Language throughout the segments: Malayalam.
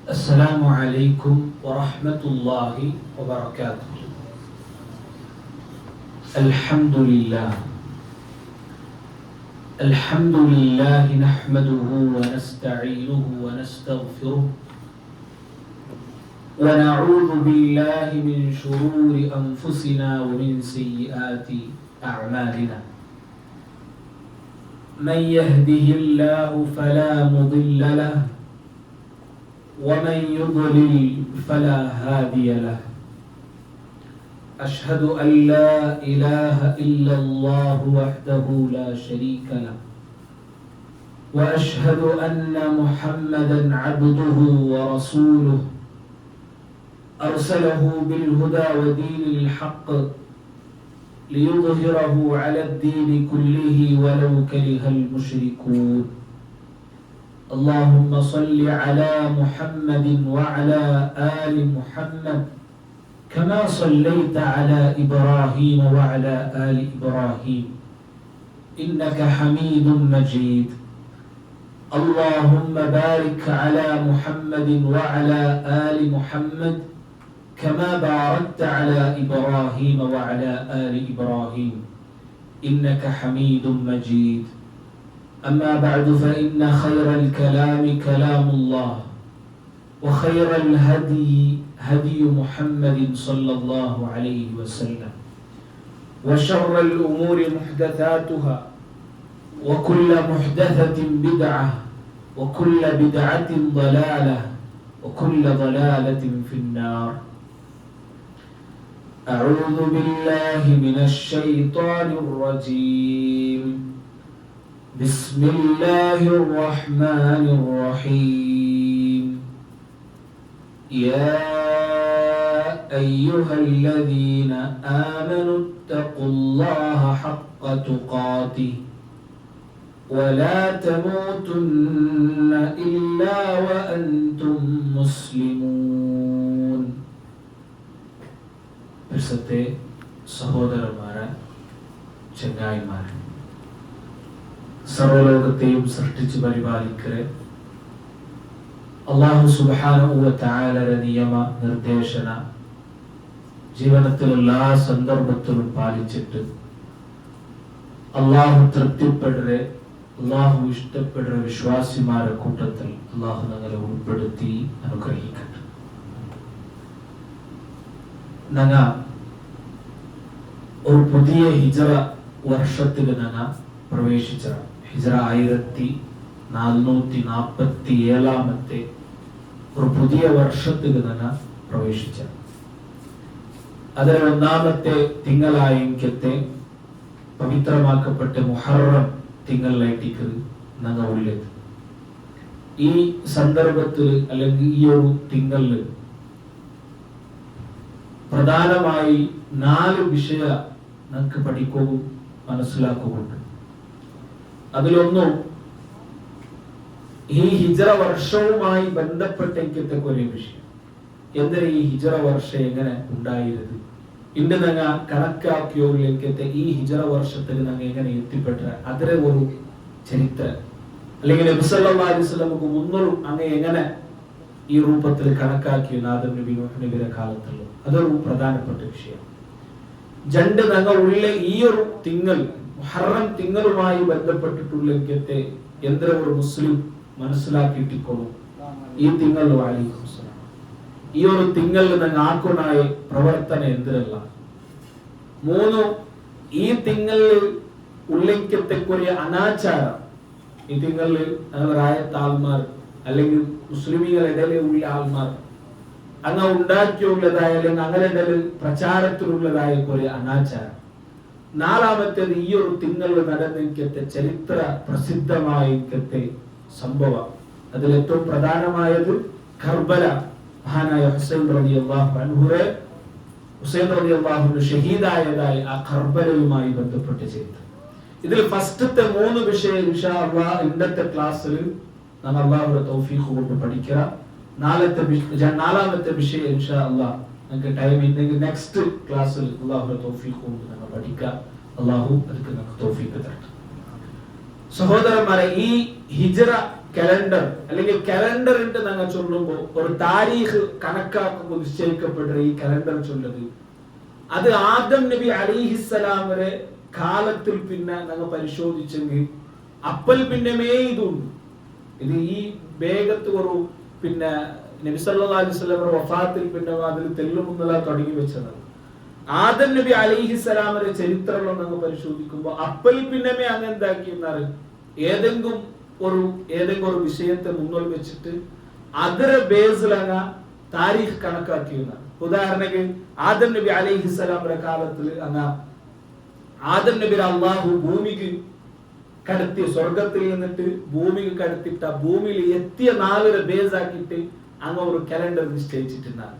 السلام عليكم ورحمة الله وبركاته. الحمد لله نحمده ونستعينه ونستغفره ونعوذ بالله من شرور أنفسنا ومن سيئات أعمالنا. من يهده الله فلا مضل له ومن يضلل فلا هادي له. أشهد أن لا إله إلا الله وحده لا شريك له وأشهد أن محمدا عبده ورسوله أرسله بالهدى ودين الحق ليظهره على الدين كله ولو كره المشركون. اللهم صل على محمد وعلى آل محمد كما صليت على إبراهيم وعلى آل إبراهيم إنك حميد مجيد. اللهم بارك على محمد وعلى آل محمد كما باركت على إبراهيم وعلى آل إبراهيم إنك حميد مجيد. أما بعد فإن خير الكلام كلام الله وخير الهدي هدي محمد صلى الله عليه وسلم وشر الأمور محدثاتها وكل محدثة بدعة وكل بدعة ضلالة وكل ضلالة في النار. أعوذ بالله من الشيطان الرجيم. بسم الله الرحمن الرحيم. يا أيها الذين آمنوا اتقوا الله حق تقاته ولا تموتن إلا وأنتم مسلمون. പരിശുദ്ധ സഹോദരന്മാരെ, ചങ്ങായിമാരെ, സർവ്വലോകത്തെയും സൃഷ്ടിച്ച് പരിപാലിക്കരെ അല്ലാഹു സുബ്ഹാനഹു വ തആലയുടെ നിയമ നിർദ്ദേശന ജീവിതത്തിൽ എല്ലാ സന്ദർഭത്തിലും പാലിച്ചിട്ട് അല്ലാഹു തൃപ്തിപ്പെടുന്ന അല്ലാഹു ഇഷ്ടപ്പെടുന്ന വിശ്വാസിമാരുടെ കൂട്ടത്തിൽ അല്ലാഹു ഞങ്ങളെ ഉൾപ്പെടുത്തി അനുഗ്രഹിക്കട്ടെ. ഞങ്ങൾ ഒരു പുതിയ ഹിജറ വർഷത്തിൽ ഞങ്ങൾ പ്രവേശിച്ച ഹിജറ 1447 ഒരു പുതിയ വർഷത്തിൽ ഞങ്ങൾ പ്രവേശിച്ച അതിൽ ഒന്നാമത്തെ തിങ്കളായിക്കത്തെ പവിത്രമാക്കപ്പെട്ട മുഹറം തിങ്കളിലേക്ക് ഞങ്ങൾ ഉള്ളത്. ഈ സന്ദർഭത്തിൽ അല്ലെങ്കിൽ ഈ ഒരു തിങ്കളിൽ പ്രധാനമായി 4 വിഷയ നമുക്ക് പഠിക്കുകയും മനസ്സിലാക്കുകയുണ്ട്. അതിലൊന്നും ഈ ഹിജറ വർഷവുമായി ബന്ധപ്പെട്ട ഒരു വിഷയം. എന്തിനാ ഈ ഹിജറ വർഷം എങ്ങനെ ഉണ്ടായത്, ഇന്ന് ഞങ്ങൾ കണക്കാക്കിയോരിലേക്കത്തെ ഈ ഹിജറ വർഷത്തിൽ ഞങ്ങൾ എങ്ങനെ എത്തിപ്പെട്ട അതിലെ ഒരു ചരിത്രം, അല്ലെങ്കിൽ നബി സല്ലല്ലാഹു അലൈഹി വസല്ലമക്ക് മുന്നോട്ട് അങ്ങ് എങ്ങനെ ഈ രൂപത്തിൽ കണക്കാക്കിയ ആദം നബി നൂഹ് നബിയുടെ കാലത്തുള്ള അതൊരു പ്രധാനപ്പെട്ട വിഷയം. രണ്ട് ഞങ്ങൾ ഉള്ള ഈ ഒരു തിങ്കൾ മുഹറം തിങ്കളുമായി ബന്ധപ്പെട്ടിട്ടുള്ള എന്തൊരു ഒരു മുസ്ലിം മനസ്സിലാക്കിയിട്ടിക്കോളും. ഈ തിങ്കൾ ഈ ഒരു തിങ്കളിൽ ഞങ്ങൾ ആക്കുനായ പ്രവർത്തന എന്തിനല്ല. 3 ഈ തിങ്കളിൽ ഉള്ളിക്കത്തെക്കൊരു അനാചാരം. ഈ തിങ്കളിൽ റായത്ത് ആൾമാർ അല്ലെങ്കിൽ മുസ്ലിമികളുടെ ഉള്ള ആൾമാർ അങ്ങ് ഉണ്ടാക്കിയുള്ളതായ അല്ലെങ്കിൽ അങ്ങനെ പ്രചാരത്തിലുള്ളതായ ഒരു അനാചാരം. 4ാമത്തേത് ഈ ഒരു തിങ്കളിൽ നടന്നിക്കത്തെ ചരിത്ര പ്രസിദ്ധമായ സംഭവം. അതിൽ ഏറ്റവും പ്രധാനമായത് കർബല, മഹാനായ ഹുസൈൻ റളിയല്ലാഹു അൻഹു ഷഹീദായതായി ആ കർബലയുമായി ബന്ധപ്പെട്ട ചരിത്രം. ഇതിൽ ഫസ്റ്റത്തെ 3 വിഷയം ഇൻഷാ അല്ലാഹ് ഇന്നത്തെ ക്ലാസ്സിൽ നാം അല്ലാഹുവിന്റെ തൗഫീഖ് കൊണ്ട് പഠിക്കുക. 4ാമത്തെ വിഷയം ഇൻഷാ അല്ലാഹ് നമുക്ക് ടൈം ഉണ്ടെങ്കിൽ നെക്സ്റ്റ് ക്ലാസ്സിൽ അല്ലാഹുവിന്റെ തൗഫീഖ് കൊണ്ട് നമ്മൾ പഠിക്കുക. അല്ലാഹു നമുക്ക് തൗഫീഖ് തരട്ടെ. സഹോദരന്മാരെ, ഈ ഹിജ്റ കലണ്ടർ അല്ലെങ്കിൽ കലണ്ടറിന്റെ ഞങ്ങൾ ചൊല്ലുമ്പോൾ ഒരു താരീഖ് കണക്കാക്കുക നിശ്ചയിക്കപ്പെട്ട ഈ കലണ്ടർ ചൊല്ലത് അത് ആദം നബി അലൈഹിസ്സലാമരെ കാലത്തിൽ പിന്നെ ഞങ്ങൾ പരിശോധിച്ചെങ്കിൽ അപ്പൽ പിന്നമേ ഇതുണ്ട്. ഇത് ഈ വേഗത്ത് ഒരു പിന്നെ നബി സല്ലല്ലാഹു അലൈഹി വസല്ലം വഫാത്തിൽ പിന്നെ അതിൽ തെല്ലുമുന്നല തുടങ്ങി വെച്ചതാണ്. ആദം നബി അലൈഹിസ്സലാമരെ ചരിത്രങ്ങൾ ഞങ്ങൾ പരിശോധിക്കുമ്പോൾ അപ്പൽ പിന്നമേ അങ്ങനെ എന്താക്കി എന്നാൽ ഏതെങ്കിലും ഒരു വിഷയത്തെ മുന്നോൽ വെച്ചിട്ട് അതിര ബേസിലങ്ങ താരീഖ് കണക്കാക്കിയെന്നാണ്. ഉദാഹരണക്ക് ആദം നബി അലൈഹിസ്സലാമയുടെ കാലത്തിൽ അങ്ങ ആദം നബി അള്ളാഹു ഭൂമിക്ക് കടത്തി, സ്വർഗത്തിൽ നിന്നിട്ട് ഭൂമിക്ക് കടത്തിട്ട ഭൂമിയിൽ എത്തിയ നാളിനെ ബേസ് ആക്കിയിട്ട് അങ്ങ് ഒരു കലണ്ടർ നിശ്ചയിച്ചിട്ടുണ്ടാണ്.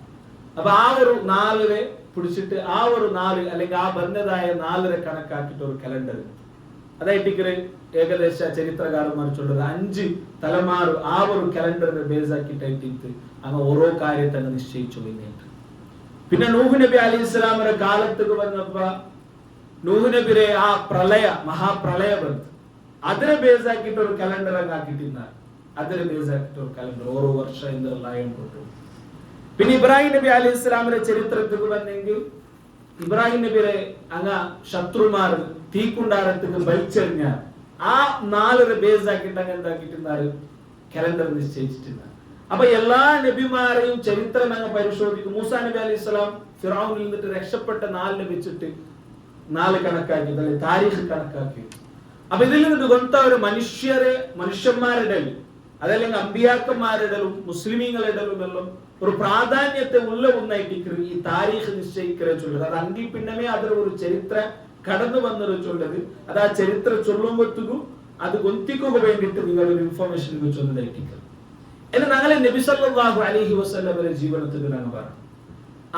അപ്പൊ ആ ഒരു നാളിനെ പിടിച്ചിട്ട് ആ ഒരു നാല് അല്ലെങ്കിൽ ആ ബന്ധതായ നാളിനെ കണക്കാക്കിയിട്ട് ഒരു കലണ്ടർ അതായിട്ട് ഏകദേശ ചരിത്രകാരന്മാർ ചൊല്ലുന്നത് 5 തലമാറ് ആ ഒരു കലണ്ടറിനെ ബേസ് ആക്കിയിട്ട് അങ്ങ് ഓരോ കാര്യത്തെ അങ്ങ് നിശ്ചയിച്ചു കഴിഞ്ഞിട്ട് പിന്നെ നൂഹ് നബി അലൈഹി സ്വലാമിന്റെ കാലത്തേക്ക് വന്നപ്പോ നൂഹ് നബിയുടെ ആ മഹാപ്രളയ ബന്ധം അതിനെ ബേസ് ആക്കിയിട്ട് ഒരു കലണ്ടർ അങ്ങ് ആക്കിയിട്ടിരുന്നാൽ അതിനെ ബേസ് ആക്കിയിട്ട് ഒരു കലണ്ടർ ഓരോ വർഷം എന്തെല്ലാം കൊണ്ടു. പിന്നെ ഇബ്രാഹിം നബി അലൈഹി സ്വലാമിന്റെ ചരിത്രത്തിൽ വന്നെങ്കിൽ ഇബ്രാഹിം നബിയുടെ അങ്ങ ശത്രുമാർ തീക്കുണ്ടാരത്തേക്ക് വലിച്ചെറിഞ്ഞ ആ 4 ബേസ് ആക്കിയിട്ട് അങ്ങ് എന്താക്കിയിട്ടുണ്ടാറ് കലണ്ടർ നിശ്ചയിച്ചിട്ടുണ്ടാറ്. അപ്പൊ എല്ലാ നബിമാരെയും ചരിത്രം അങ്ങ് പരിശോധിക്കും. മൂസാ നബി അലൈഹി സ്വലാം ഫിറഔനിൽ നിന്നിട്ട് രക്ഷപ്പെട്ട 4 വെച്ചിട്ട് 4 കണക്കാക്കി, അല്ലെങ്കിൽ താരീഖ് കണക്കാക്കി. അപ്പൊ ഇതിൽ നിന്ന് കൊണ്ടവര് മനുഷ്യന്മാരുടെ അതല്ലെങ്കിൽ അമ്പിയാക്കന്മാരുടെ മുസ്ലിമീങ്ങളുടെ എല്ലാം ഒരു പ്രാധാന്യത്തെ ഉള്ള ഒന്നായിട്ട് ഈ താരീഖ് നിശ്ചയിക്കൽ ചൊല്ലത്. അത് അങ്കിൽ പിന്നമേ അതിൽ ഒരു ചരിത്ര കടന്നു വന്നത് ചൊല്ലത്. അത് ആ ചരിത്ര ചൊല്ലുമ്പോഴത്തേക്കും അത് ഗൊന്തിക്കുക വേണ്ടിയിട്ട് നിങ്ങൾ ഒരു ഇൻഫർമേഷൻ ചൊന്നതായിരിക്കും. എന്നാൽ ഞങ്ങളെ നബി സല്ലല്ലാഹു അലൈഹി വസല്ലമയുടെ ജീവിതത്തിൽ ഞങ്ങൾ പറഞ്ഞു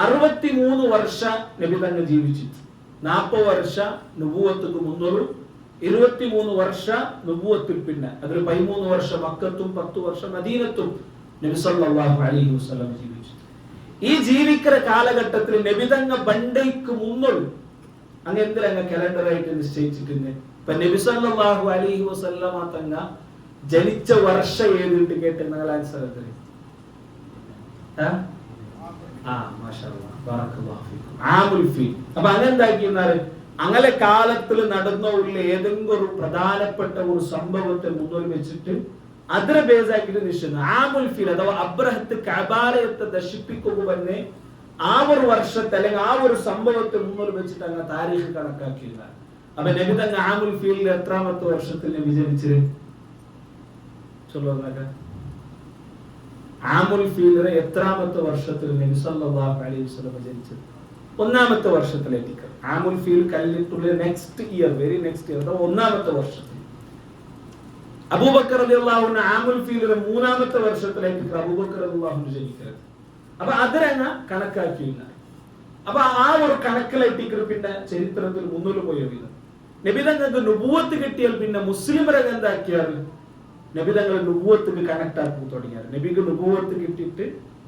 63 വർഷ നബി തങ്ങൾ ജീവിച്ചിട്ട് 40 വർഷ നുബുവത്തുക്ക് മുന്നോറും 23 വർഷ നുബുവത്തിൽ പിന്നെ അതിൽ 13 വർഷം മക്കത്തും 10 വർഷം മദീനത്തും നബി സല്ലല്ലാഹു അലൈഹി വസല്ലം ജീവിച്ചു. ഈ ജീവിക്കുന്ന കാലഘട്ടത്തിൽ നബി തങ്ങൾ ബണ്ടയ്ക്ക് മുന്നോറും അങ്ങ് എന്തിനങ്ങ് കലണ്ടറായിട്ട് നിശ്ചയിച്ചിട്ടുണ്ട്. ഇപ്പൊ നബി സല്ലല്ലാഹു അലൈഹി വസല്ലമ തങ്ങ ജനിച്ച വർഷം ഏതിട്ട് കേട്ട് നിങ്ങൾ ആൻസർ അപ്പൊ അങ്ങനെന്താക്കിയെന്നാല് അങ്ങനെ കാലത്തിൽ നടന്ന ഏതെങ്കിലും ഒരു പ്രധാനപ്പെട്ട ഒരു സംഭവത്തെ മുന്നോട്ട് വെച്ചിട്ട് അതിനെ ബേസാക്കിയിട്ട് നിശ്ചയിക്കുന്നു. ആമുൽ ഫീൽ അഥവാ അബ്രഹത്ത് കഅബാലയത്തെ നശിപ്പിക്കുക തന്നെ ആ ഒരു വർഷത്തെ അല്ലെങ്കിൽ ആ ഒരു സംഭവത്തെ മുന്നോട്ട് വെച്ചിട്ട് അങ്ങ് താരീഖ് കണക്കാക്കിയതാണ്. അപ്പൊ നബി തങ്ങ ആമുൽ ഫീലിൽ എത്രാമത്തെ വർഷത്തിൽ നബി ജനിച്ചത് ചൊല്ലുന്നൊക്കെ ആമുൽ ഫീലിലെ എത്രാമത്തെ വർഷത്തിൽ നബി സല്ലല്ലാഹു അലൈഹി വസല്ലം ജനിച്ചത്? 1ാമത്തെ വർഷത്തിലേക്ക്. ആമുൽ ഫീൽ കഴിഞ്ഞിട്ടുള്ള next year, very next year 1ാമത്തെ വർഷത്തിൽ. അബൂബക്കർ റളിയല്ലാഹു അൻഹു ആമുൽ ഫീലിലെ 3ാമത്തെ വർഷത്തിലേക്ക് അബൂബക്കർ റളിയല്ലാഹു അൻഹു ജനിക്കുന്നത്. അപ്പൊ അതിനങ്ങ കണക്കാക്കിയില്ല. അപ്പൊ ആ ഒരു കണക്കിലെത്തിക്കുന്ന പിന്നെ ചരിത്രത്തിൽ മുന്നോട്ട് പോയത് നബി തങ്ങൾക്ക് നുബുവത്ത് കിട്ടിയാൽ പിന്നെ മുസ്ലിമരെ എന്താക്കിയാൽ നബി തങ്ങൾ നുബുവത്തിന് കണക്ട് ആക്കി തുടങ്ങിയാൽ നബിക്ക് നുബുവത്ത് കിട്ടിയിട്ട്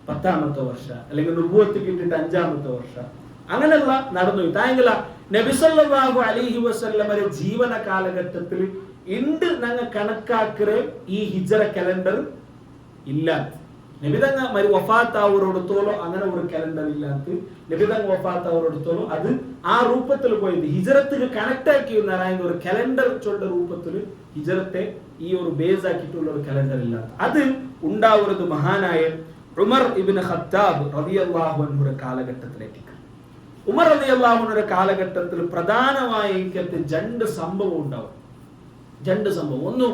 10ാമത്തെ വർഷം അല്ലെങ്കിൽ നുബുവത്ത് കിട്ടിയിട്ട് 5ാമത്തെ വർഷം അങ്ങനെയുള്ള നടന്നു. താങ്കൾ നബി സല്ലല്ലാഹു അലൈഹി വസല്ലമയുടെ ജീവന കാലഘട്ടത്തിൽ ഇണ്ട് ഞങ്ങൾ കണക്കാക്കിയ ഈ ഹിജ്റ കലണ്ടർ ഇല്ല. നബിതങ്ങ വഫാത്ത് ആവരോടത്തോളം അങ്ങനെ ഒരു കലണ്ടർ ഇല്ലാത്ത നബിതങ്ങ വഫാത്ത് ആവരോടത്തോളം അത് ആ രൂപത്തിൽ പോയത് ഹിജ്റത്തിന് കണക്ട് ആക്കി ഒരു കലണ്ടർ ചൊല്ല രൂപത്തിൽ ഹിജ്റത്തെ ഈ ഒരു ബേസ് ആക്കിയിട്ടുള്ള ഒരു കലണ്ടർ ഇല്ലാത്ത അത് ഉണ്ടാവുന്നത് മഹാനായ ഉമർ ഇബ്നു ഖത്താബ് റളിയല്ലാഹു അൻഹുയുടെ കാലഘട്ടത്തിലേക്ക്. ഉമർ റളിയല്ലാഹു അൻഹുയുടെ കാലഘട്ടത്തിൽ പ്രധാനമായി എനിക്ക് 2 സംഭവം ഉണ്ടാവും. 2 സംഭവം. ഒന്ന്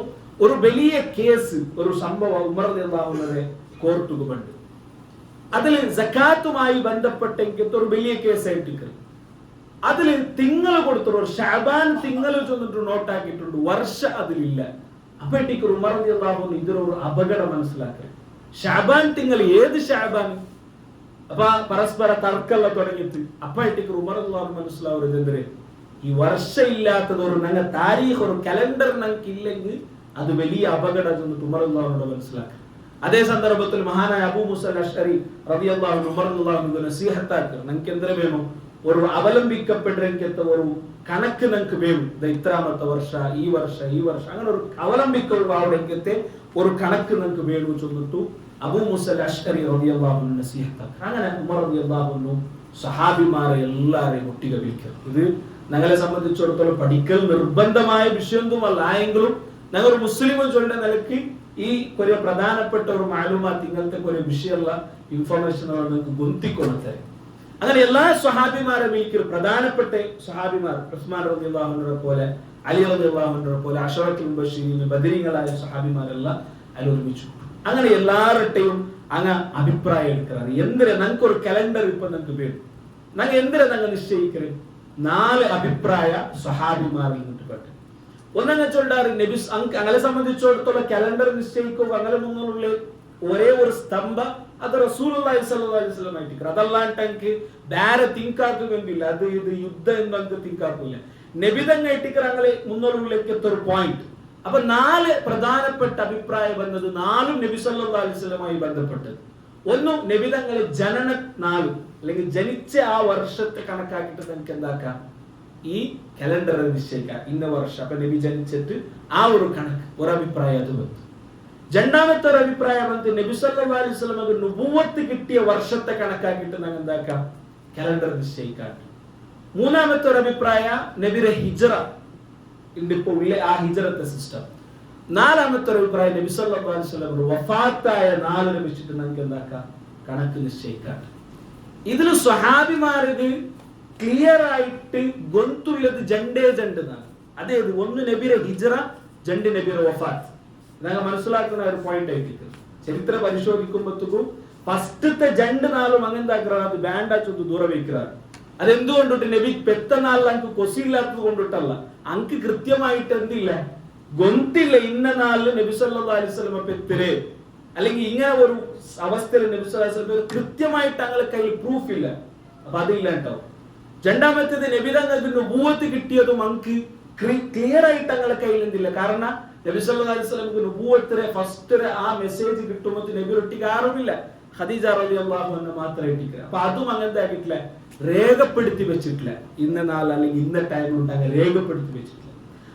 ഒരു വലിയ കേസ്, ഒരു സംഭവം ഉമർ റളിയല്ലാഹു അൻഹുവിന്റെ കോർട്ടുക്ക് പണ്ട് അതിൽ സക്കാത്തുമായി ബന്ധപ്പെട്ട ഒരു വലിയ കേസായിട്ട് അതിൽ തിങ്കൾ കൊടുത്തൊരു ഷഅബാൻ തിങ്കൾ ചെന്നിട്ട് നോട്ടാക്കിയിട്ടുണ്ട്, വർഷ അതിലില്ല. അപ്പോഴേക്ക് ഉമർ റളിയല്ലാഹു അൻഹു ഇതിലൊരു അപകടം മനസ്സിലാക്കി. ഷഅബാൻ തിങ്കൾ ഏത് ഷഅബാൻ? അപ്പൊ പരസ്പര തർക്കല്ല തുടങ്ങിയിട്ട് അപ്പോഴേക്ക് ഉമർ റളിയല്ലാഹു അൻഹു മനസ്സിലാവുന്നത് ഈ വർഷ ഇല്ലാത്തത് ഒരു ഞങ്ങൾ താരീഖ് ഒരു കലണ്ടർ ഞങ്ങൾക്ക് ഇല്ലെങ്കിൽ അത് വലിയ അപകടം ചെന്നിട്ട് ഉമർ റളിയല്ലാഹു അൻഹു മനസ്സിലാക്കി. അതേ സന്ദർഭത്തിൽ മഹാനായ അബൂ മൂസാ അശ്അരി റളിയല്ലാഹു അൻഹു ഉമർ റളിയല്ലാഹു അൻഹു നസീഹത്താക്കി നിങ്ങൾക്ക് എന്തിനു വേണം ഒരു അവലംബിക്കപ്പെട്ടിരിക്കത്ത ഒരു കണക്ക് നിങ്ങൾക്ക് വേണം. ഇത്രാമത്തെ വർഷ ഈ വർഷം അങ്ങനെ ഒരു അവലംബിക്കുള്ള ഒരു കണക്ക് നിങ്ങൾക്ക് വേണു ചൊന്നിട്ടു അബൂ മുസൽ അഷ്അരി റളിയല്ലാഹു അൻഹു നസീഹത്ത്. അങ്ങനെ ഉമർ റളിയല്ലാഹു അൻഹു സഹാബിമാരെ എല്ലാവരെയും ഒട്ടിക വിളിക്കുക. ഇത് ഞങ്ങളെ സംബന്ധിച്ചിടത്തോളം പഠിക്കൽ നിർബന്ധമായ വിഷയമൊന്നുമല്ല. ആയെങ്കിലും ഞങ്ങൾ മുസ്ലിം ചൊല്ലുന്ന നിലയ്ക്ക് ഈ ഒരു പ്രധാനപ്പെട്ട ഒരു മാലൂമാത്ത് ഇങ്ങനത്തെ ഒരു വിഷയമുള്ള ഇൻഫർമേഷൻ നിങ്ങൾക്ക് ഗുന്തിക്കൊണ്ടേ. അങ്ങനെ എല്ലാ സ്വഹാബിമാരെ വിളിക്കുക. പ്രധാനപ്പെട്ട സ്വഹാബിമാർ ഉസ്മാൻ റളിയല്ലാഹു അൻഹു പോലെ, അലി റളിയല്ലാഹു അൻഹു പോലെ, അശറത്തുൽ മുബശ്ശിരീൻ ബദരീങ്ങളായ സ്വഹാബിമാരെല്ലാം അതിൽ ഒരുമിച്ചു. അങ്ങനെ എല്ലാവരുടെയും അങ്ങ് അഭിപ്രായം എടുക്കാറ്. എന്തിനാ ഞങ്ങൾക്ക് ഒരു കലണ്ടർ ഇപ്പൊ നിങ്ങൾക്ക് വേണം, ഞങ്ങൾ എന്തിനാ ഞങ്ങൾ നിശ്ചയിക്കരുത്? 4 അഭിപ്രായ സ്വഹാബിമാരിൽ നിന്നിട്ട് പെട്ട്. ഒന്നങ്ങ ചൊല്ലാറ് നബി അങ്ങനെ സംബന്ധിച്ചിടത്തോളം കലണ്ടർ നിശ്ചയിക്കുക അങ്ങനെ മുന്നുള്ള ഒരേ ഒരു സ്തംഭ അത് റസൂലുള്ളാഹി സ്വല്ലല്ലാഹു അലൈഹി വസല്ലം ആയിട്ട് അതല്ലാണ്ട് എനിക്ക് വേറെ തിങ്കാക്കുന്നില്ല. അത് ഇത് യുദ്ധം എന്നൊക്കെ തിങ്കാക്കില്ല. നബിതങ്ങ ഇട്ടിക്കർ അങ്ങനെ മുന്നോട്ടുള്ളിലേക്ക് ഒരു പോയിന്റ്. അപ്പൊ 4 പ്രധാനപ്പെട്ട അഭിപ്രായം വന്നത് 4 നബി സല്ലല്ലാഹു അലൈഹി വസല്ലമായി ബന്ധപ്പെട്ടത്. ഒന്ന് നബിതങ്ങളെ ജനന നാൾ അല്ലെങ്കിൽ ജനിച്ച ആ വർഷത്തെ കണക്കാക്കിയിട്ട് നമുക്ക് എന്താക്കാം, ഈ കലണ്ടർ നിശ്ചയിക്കാം. ഇന്ന വർഷം അപ്പൊ നബി ജനിച്ചിട്ട് ആ ഒരു കണക്ക് ഒരു അഭിപ്രായം അത് വന്നു. രണ്ടാമത്തെ ഒരു അഭിപ്രായം വന്ന് നബി സല്ലല്ലാഹു അലൈഹി വസല്ലമക്ക് നുബുവത്ത് കിട്ടിയ വർഷത്തെ കണക്കാക്കിയിട്ട് നമുക്ക് എന്താക്കാം, കലണ്ടർ നിശ്ചയിക്കാം. മൂന്നാമത്തെ ഒരു അഭിപ്രായ നബിയുടെ ഹിജ്റ ഇപ്പൊ ഉള്ള ആ ഹിജ്റത്തെ സിസ്റ്റം. നാലാമത്തെ ഒരു അഭിപ്രായം നബി സല്ലല്ലാഹു അലൈഹി വസല്ലം വഫാത്തായ നാളിനെ വെച്ചിട്ട് നമുക്ക് എന്താക്കാം, കണക്ക് നിശ്ചയിക്കാം. ഇതിൽ സ്വഹാബിമാർക്ക് ക്ലിയർ ആയിട്ട് ഗൊന്തുള്ളത് ജണ്ടേ ജണ്ടെന്നാണ്. അതായത് ഒന്ന് നബിയുടെ ഹിജ്റ, രണ്ട് നബിയുടെ വഫാത്ത്. ഞങ്ങൾ മനസ്സിലാക്കുന്ന ഒരു പോയിന്റ് ആയിട്ട് ചരിത്രം പരിശോധിക്കുമ്പോഴത്തേക്കും ഫസ്റ്റത്തെ 2 നാളും അങ്ങനെന്താക്കാറ്, അത് വേണ്ടാച്ചൊന്ന് ദൂരം വയ്ക്കാറ്. അതെന്തുകൊണ്ടിട്ട് നബി പെത്ത നാളിൽ അങ്ക് കൊസിയില്ലാത്തത് കൊണ്ടിട്ടല്ല, അങ്ക് കൃത്യമായിട്ട് എന്തില്ല ഗൊന്തില്ല. ഇന്ന നാളിൽ നബി സല്ലല്ലാഹു അലൈഹി വസല്ലം പെത്തര് അല്ലെങ്കിൽ ഇങ്ങനെ ഒരു അവസ്ഥയിൽ നബി സല്ലല്ലാഹു അലൈഹി വസല്ലം കൃത്യമായിട്ട് ഞങ്ങളെ കയ്യിൽ പ്രൂഫ് ഇല്ല. അപ്പൊ അതില്ല കേട്ടോ. രണ്ടാമത്തേത് നബി തങ്ങൾക്ക് നുബുവത്ത് കിട്ടിയതും അങ്ക് ക്ലിയർ ആയിട്ട് ഞങ്ങളെ കയ്യിൽ എന്തില്ല. കാരണം നബി സല്ലല്ലാഹു അലൈഹി വസല്ലം നുബുവത്തിലെ ഫസ്റ്റ് ആ മെസ്സേജ് കിട്ടുമ്പോൾ നബി ഒട്ടിക്ക് ആരുമില്ല, ഖദീജ റളിയല്ലാഹു അൻഹ മാത്രമേ ഇട്ടിക്കുക. അപ്പൊ അതും അങ്ങനത്തെ ആക്കിയിട്ടില്ല, രേഖപ്പെടുത്തി വെച്ചിട്ടില്ല. ഇന്ന നാൾ അല്ലെങ്കിൽ ഇന്ന ടൈം ഉണ്ട് അങ്ങനെ രേഖപ്പെടുത്തി വെച്ചിട്ടില്ല.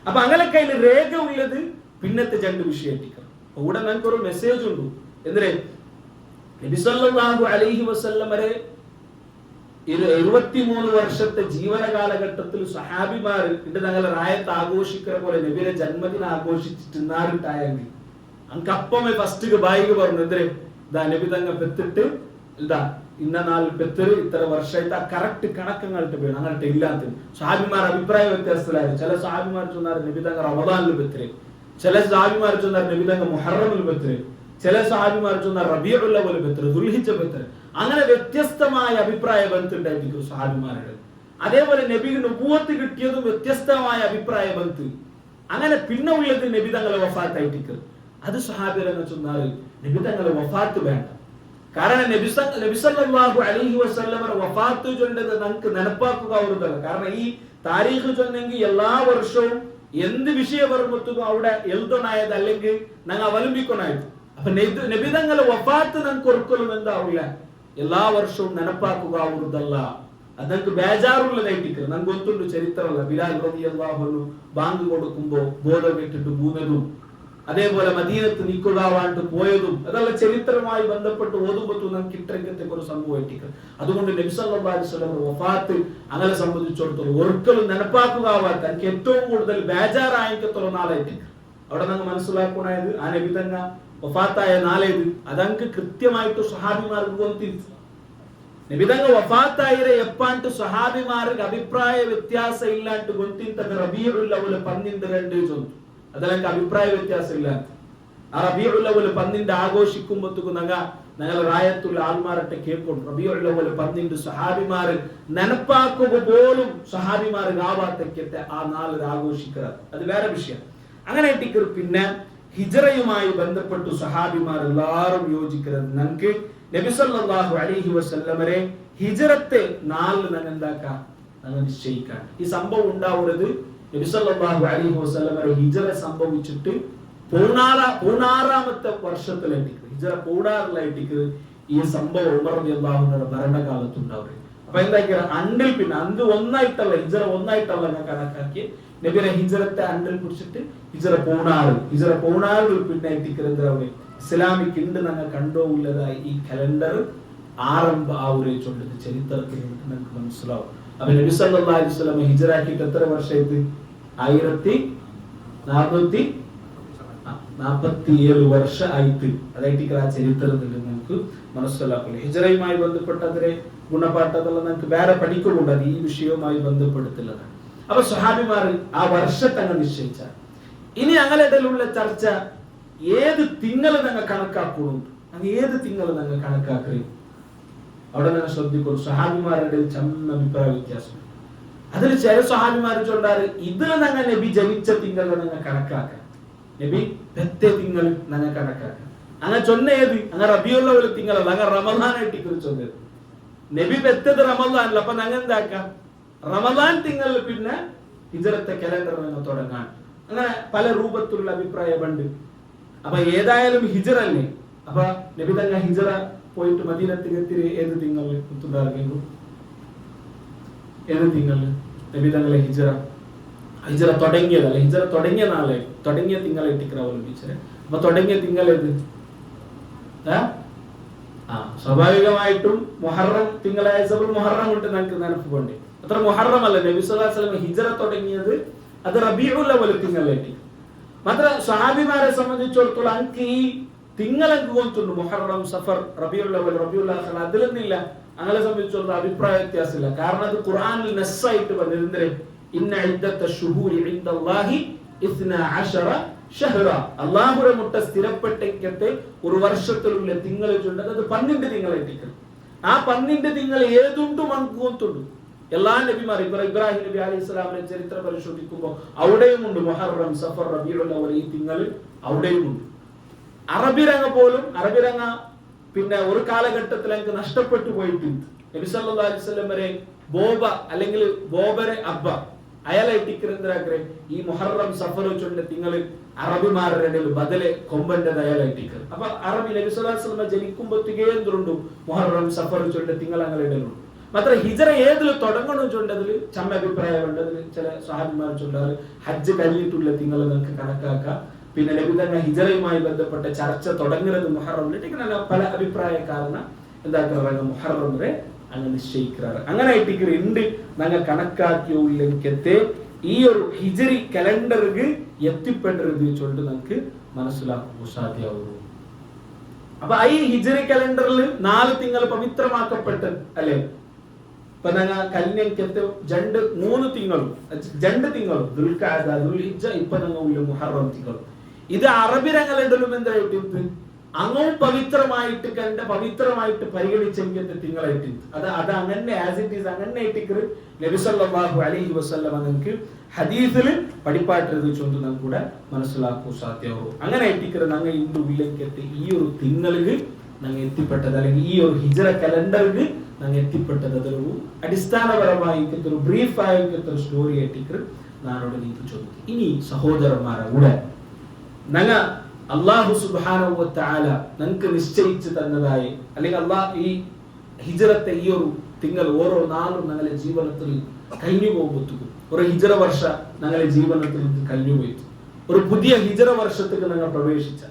അപ്പൊ അങ്ങനെ കയ്യിൽ രേഖ ഉള്ളത് പിന്നത്തെ 2 വിഷയം എത്തിക്കണം. ഇവിടെ ഞങ്ങൾക്ക് ഒരു മെസ്സേജ് ഉണ്ട്. എന്തിനെ നബി സല്ലല്ലാഹു അലൈഹി വസല്ലം വരെ 23 വർഷത്തെ ജീവന കാലഘട്ടത്തിൽ സഹാബിമാർ ഇത് ഞങ്ങളെ റായത്ത് ആഘോഷിക്കുന്ന പോലെ നബിയുടെ ജന്മദിനം ആഘോഷിച്ചിട്ടുണ്ടായെങ്കിൽ അങ്കപ്പമേ ഫസ്റ്റ് ബായിക പറഞ്ഞു എന്തിനെ ഇതാ നബി തങ്ങ പെത്തിട്ട് ഇതാ ഇന്ന നാൾ പെത്തര് ഇത്ര വർഷമായിട്ട് ആ കറക്റ്റ് കണക്കങ്ങൾട്ട് വേണം. അങ്ങോട്ട് ഇല്ലാത്ത സഹാബിമാർ അഭിപ്രായ വ്യത്യാസത്തിലായിരുന്നു. ചില സഹാബിമാർ ചൊന്നാർ നബി തങ്ങ റമദാനിൽ പെത്തര്, ചില സഹാബിമാർ ചൊന്നാർ നബി തങ്ങ മുഹറമിൽ പെത്തര്, ചില സഹാബിമാർ ചൊന്നാർ റബീഉൽ അവ്വൽ പെത്തര്, ദുൽഹിജ്ജ പെത്തര്. അങ്ങനെ വ്യത്യസ്തമായ അഭിപ്രായ ബന്ധുണ്ടായിരിക്കും സഹാബിമാരുടെ. അതേപോലെ നബിക്ക് നുബുവത്ത് കിട്ടിയതും വ്യത്യസ്തമായ അഭിപ്രായ ബന്ധു. അങ്ങനെ പിന്നെ ഉള്ളത് നബി തങ്ങളെ വഫാത്തായിട്ട് അത് സഹാബികളെന്ന് ചൊന്നാൽ നബി തങ്ങളെ വഫാത്ത് വേണ്ട. കാരണം നബി സല്ലല്ലാഹു അലൈഹി വസല്ലമയുടെ വഫാത്ത് ചൊല്ലുന്നത് നമുക്ക് നെനപ്പാക്കുക അവരുതല്ല. കാരണം ഈ താരീഖ് ചൊന്നെങ്കിൽ എല്ലാ വർഷവും എന്ത് വിഷയം വരുമ്പോഴത്തേക്കും അവിടെ എഴുതണായത് അല്ലെങ്കിൽ ഞങ്ങൾ അവലംബിക്കണായത്. അപ്പൊ നബി തങ്ങളെ വഫാത്ത് ഞങ്ങൾക്ക് ഒരിക്കലും എന്താവില്ല, എല്ലാ വർഷവും നെനപ്പാക്കുക അവരുതല്ല. അത് ഞങ്ങൾക്ക് ബേജാറുള്ളതായിട്ട് ഞങ്ങൾക്ക് ഒത്തുണ്ട് ചരിത്രമല്ല. ബിലാൽ റളിയല്ലാഹു അൻഹു ബാങ്ക് കൊടുക്കുമ്പോ ബോധം വിട്ടിട്ട് പോകുന്നതും അതേപോലെ മദീനത്ത് നിൽക്കുകവാണ്ട് പോയതും അതെല്ലാം ചരിത്രവുമായി ബന്ധപ്പെട്ട് ഓതുമ്പോൾ നമുക്ക് ഇത്രയ്ക്കത്തെ ഒരു സംഭവമായിട്ട്. അതുകൊണ്ട് നബി സല്ലല്ലാഹു അലൈഹി വസല്ലം വഫാത്ത് അങ്ങനെ സംബന്ധിച്ചിടത്തോളം ഒരിക്കലും നെനപ്പാക്കുകയാവാത്ത എനിക്ക് ഏറ്റവും കൂടുതൽ ബേജാറായിക്കത്തുള്ള നാളായിട്ട് അവിടെ നമ്മൾ മനസ്സിലാക്കണത് ആ നബി തന്നെ വഫാത്തായ നാളേത് അതങ്ങൾക്ക് കൃത്യമായിട്ട് സഹാബിമാർക്ക് ഗൊന്തിരിച്ചു. നബി തങ്ങ വഫാത്തായിരെ എപ്പാണ്ട് സഹാബിമാർക്ക് അഭിപ്രായ വ്യത്യാസം ഇല്ലാണ്ട് ഗൊന്തിന്തത് റബീഉൽ അവ്വൽ 12 ചൊന്നു. അതെല്ലാം അഭിപ്രായ വ്യത്യാസം ഇല്ല. ആ റബീഉൽ അവ്വൽ 12 ആഘോഷിക്കുമ്പോഴത്തേക്കും ഞങ്ങൾ റായത്തുള്ള ആൾമാരട്ടെ കേൾക്കും. റബീഉൽ അവ്വൽ 12 സഹാബിമാർ നെനപ്പാക്കുക പോലും സഹാബിമാർ ആവാത്തക്കത്തെ ആ നാളിൽ ആഘോഷിക്കുക, അത് വേറെ വിഷയം. അങ്ങനെ ഇട്ടിക്കർ പിന്നെ ഹിജ്റയുമായി ബന്ധപ്പെട്ടു സഹാബിമാർ എല്ലാവരും യോജിക്കുന്നത് നമുക്ക് നബി സല്ലല്ലാഹു അലൈഹി വസല്ലമരെ ഹിജ്റത്തെ നാളിൽ ഞങ്ങൾ എന്താക്കാം, ഞങ്ങൾ നിശ്ചയിക്കാം. ഈ സംഭവം ഉണ്ടാവുന്നത് നബി സല്ലല്ലാഹു അലൈഹി വസല്ലമയുടെ ഹിജ്റ സംഭവിച്ചിട്ട് 16ാമത്തെ വർഷത്തിലേക്ക് ഹിജ്റ 16ായിട്ടേക്ക് ഈ സംഭവം ഉമർ റളിയല്ലാഹു അൻഹുവിന്റെ ഭരണകാലത്ത് ഉണ്ടാവുക. അപ്പൊ എന്താക്കിയ അണ്ടിൽ പിന്നെ അന്ത് ഒന്നായിട്ടല്ല ഹിജ്റ ഒന്നായിട്ടല്ല കണക്കാക്കി നബിയുടെ ഹിജറത്തെ അണ്ടൽ പിടിച്ചിട്ട് ഹിജറ പോണാറ് പിന്നെ എത്തിക്കുന്നത് ഇസ്ലാമിക് ഉണ്ട് ഞങ്ങൾ കണ്ടോവുള്ളതായി ഈ കലണ്ടർ ആരംഭ ആവുരെ ചൊല്ലുന്നത് ചരിത്രത്തിൽ നമുക്ക് മനസ്സിലാവും. അപ്പൊ നബി സല്ലല്ലാഹു അലൈഹി വസല്ലം ഹിജറാക്കിയിട്ട് എത്ര വർഷമായിട്ട്? 1447 വർഷമായിട്ട്. അതായിട്ട് ആ ചരിത്രത്തിൽ നമുക്ക് മനസ്സിലാക്കില്ല. ഹിജറയുമായി ബന്ധപ്പെട്ട അതിലെ ഗുണപാഠതെല്ലാം നമുക്ക് വേറെ പഠിക്കുന്നുണ്ട്. അത് ഈ വിഷയവുമായി ബന്ധപ്പെടുത്തുള്ളതാണ്. അപ്പൊ സ്വഹാബിമാർ ആ വർഷത്തെ അങ്ങ് നിശ്ചയിച്ച. ഇനി ഞങ്ങളിടയിലുള്ള ചർച്ച ഏത് തിങ്കൾ ഞങ്ങൾ കണക്കാക്കുന്നുണ്ട്, അങ്ങ് ഏത് തിങ്കൾ ഞങ്ങൾ കണക്കാക്കരുത്. അവിടെ തന്നെ ശ്രദ്ധിക്കും. സ്വഹാബിമാരുടെ ചമ്മ അഭിപ്രായ വ്യത്യാസം. അതിൽ ചില സ്വഹാബിമാർ ചൊല്ലാറ് ഇതിൽ ഞങ്ങൾ നബി ജനിച്ച തിങ്കൾ ഞങ്ങൾ കണക്കാക്കാം, നബി പെത്തെ തിങ്കൾ ഞങ്ങൾ കണക്കാക്കാം. അങ്ങനെ ചൊന്ന ഏത്? അങ്ങനെ റബിയുൽ അവ്വൽ തിങ്കളല്ല, അങ്ങനെ റമദാനായിട്ട് ചൊന്നത്. നബി പെത്തത് റമദാനല്ല. അപ്പൊ ഞങ്ങൾ എന്താക്കാം? റമദാൻ തിങ്കളിൽ പിന്നെ ഹിജറത്തെ കലണ്ടർ ഞങ്ങൾ തുടങ്ങാൻ. അങ്ങനെ പല രൂപത്തിലുള്ള അഭിപ്രായമുണ്ട്. അപ്പൊ ഏതായാലും ഹിജറ അല്ലേ. അപ്പൊ നബി തങ്ങൾ ഹിജറ പോയിട്ട് മദീനത്തിൽ ഏത് തിങ്കളിൽ കുത്തുണ്ടാകും? ഏത് തിങ്കളിൽ നബി തങ്ങളെ ഹിജറ തുടങ്ങിയതല്ല, ഹിജറ തുടങ്ങിയ നാളെ തുടങ്ങിയ തിങ്കളായിട്ട് അവലംബിച്ചത്. അപ്പൊ തുടങ്ങിയ തിങ്കൾ ഏത്? സ്വാഭാവികമായിട്ടും മുഹറം തിങ്കളായ മുഹറം കൊണ്ട് നമുക്ക് നനപ്പുകൊണ്ട് അത്ര മുഹറം അല്ല. നബി സല്ലല്ലാഹു അലൈഹി വസല്ലം ഹിജറ തുടങ്ങിയത് അത് റബീഉൽ അവ്വൽ തിങ്കളായിട്ട്. മാത്ര സ്വഹാബിമാരെ സംബന്ധിച്ചിടത്തോളം അങ്ക് ഈ തിങ്കളങ്ക് കൊണ്ടുണ്ട് മുഹറം, സഫർ, റബീഉൽ അവ്വൽ, റബീഉൽ ആഖിർ അതിലൊന്നില്ല. അങ്ങനെ സംബന്ധിച്ചിടത്തോളം അഭിപ്രായ വ്യത്യാസമില്ല. കാരണം അത് ഖുർആനിൽ നസ്സായിട്ട് പറഞ്ഞിരുന്നത് ഇന്ന ഇദ്ദത്ത ശുഹൂരി ഇൻദല്ലാഹി 12 ഷഹ്റ. അല്ലാഹുവിന്റെ മുട്ട സ്ഥിരപ്പെട്ടേക്കത്തെ ഒരു വർഷത്തിലുള്ള തിങ്കൾ ചൊല്ലത് അത് 12 തിങ്കളായിട്ട്. ആ 12 തിങ്കൾ ഏതുണ്ടും അങ്ക് കൊണ്ടുണ്ട്. എല്ലാ നബിമാരും ഇബ്രാഹിം നബി അലൈഹി സ്വലാമിന്റെ ചരിത്രം പരിശോധിക്കുമ്പോൾ അവിടെയും ഉണ്ട് മുഹറം, സഫർ, റബീഉൽ അവ്വൽ. ഈ തിങ്കൾ അവിടെയും ഉണ്ട്. അറബിരംഗ പോലും അറബിരംഗ പിന്നെ ഒരു കാലഘട്ടത്തിൽ എനിക്ക് നഷ്ടപ്പെട്ടു പോയിട്ടുണ്ട്. നബി സല്ലല്ലാഹു അലൈഹി വസല്ലം വരെ ബോബ അല്ലെങ്കിൽ ബോബരെ അബ്ബ അയാളായിട്ടിക്കറെ ഈ മുഹറം, സഫർ ചൊല്ല തിങ്കൾ അറബിമാരുടെ ഇടയിൽ ബദലെ കൊമ്പന്റെ അയാളായിട്ടിക്കർ. അപ്പൊ അറബി നബി സല്ലല്ലാഹു അലൈഹി വസല്ലം ജനിക്കുമ്പോഴത്തേക്കേ എന്തുണ്ട് മുഹറം, സഫർ ചൊല്ല തിങ്കൾ അങ്ങനെ ഇടയിലുണ്ട്. മാത്ര ഹിജറ ഏതിൽ തുടങ്ങണം ചൊല്ലതിൽ ചമ്മ അഭിപ്രായമുണ്ട്. അതിൽ ചില സ്വഹാബിമാർ ചൊല്ലാറ് ഹജ്ജ് കഴിഞ്ഞിട്ടുള്ള തിങ്കൾ നിങ്ങൾക്ക് കണക്കാക്കാം. പിന്നെ നബി തങ്ങൾ ഹിജറയുമായി ബന്ധപ്പെട്ട ചർച്ച തുടങ്ങുന്നത് മുഹറമിൽ. പല അഭിപ്രായ കാരണം എന്താക്കുക മുഹറം വരെ അങ്ങ് നിശ്ചയിക്കാറ്. അങ്ങനെ ആയിട്ട് ഉണ്ട് ഞങ്ങൾ കണക്കാക്കിയ ഈ ഒരു ഹിജറി കലണ്ടർക്ക് എത്തിപ്പെട്ടത് ചൊല്ല് നമുക്ക് മനസ്സിലാക്കാൻ സാധ്യമാവുള്ളൂ. അപ്പൊ ഈ ഹിജറി കലണ്ടറിൽ 4 തിങ്കൾ പവിത്രമാക്കപ്പെട്ടത് അല്ലെ. ഇപ്പൊ ഞങ്ങൾ കല്യാണത്തെ 3 തിങ്കളും 2 തിങ്കളും ദുൽഖഅദ, ദുൽഹിജ്ജ, ഇപ്പൊ ഞങ്ങൾ ഉള്ള മുഹറം തിങ്കളും. ഇത് അറബി രംഗലും എന്തായിട്ട് അങ്ങും പവിത്രമായിട്ട് കണ്ട പവിത്രമായിട്ട് പരിഗണിച്ചെങ്കിൽ തിങ്കളായിട്ട് അത് അങ്ങനെ ആസ് ഇറ്റ് ഈസ് അങ്ങനെ ആയിട്ട് നബി സല്ലല്ലാഹു അലൈഹി വസല്ലം നിങ്ങൾക്ക് ഹദീസിൽ പഠിപ്പാട്ടത് ചൊന്ന് നമുക്ക് കൂടെ മനസ്സിലാക്കാൻ സാധ്യമാവും. അങ്ങനെ ആയിട്ട് ഞങ്ങൾ ഇന്ത്യ ഉള്ളിലേക്ക് ഈ ഒരു തിങ്ങൾക്ക് ഞങ്ങൾ എത്തിപ്പെട്ടത് അല്ലെങ്കിൽ ഈ ഒരു ഹിജറ കലണ്ടർക്ക് ഞങ്ങൾ എത്തിപ്പെട്ടത് അതൊരു അടിസ്ഥാനപരമായി ഒരു ബ്രീഫ് ആയിട്ട് സ്റ്റോറി ആയിട്ട് ഞാനോട് നിങ്ങൾക്ക് ചോദിക്കും. ഇനി സഹോദരന്മാരെ കൂടെ ഞങ്ങൾ അല്ലാഹു സുബ്ഹാനഹു വ തആല നമുക്ക് നിശ്ചയിച്ചു തന്നതായി അല്ലെങ്കിൽ അല്ലാഹ് ഈ ഹിജറത്തെ ഈ ഒരു തിങ്കൾ ഓരോ നാളും ഞങ്ങളുടെ ജീവിതത്തിൽ കഴിഞ്ഞു പോകുമ്പോൾ ഒരു ഹിജറ വർഷ ഞങ്ങളുടെ ജീവിതത്തിൽ കഴിഞ്ഞു പോയിട്ട് ഒരു പുതിയ ഹിജറ വർഷത്തേക്ക് ഞങ്ങൾ പ്രവേശിച്ച.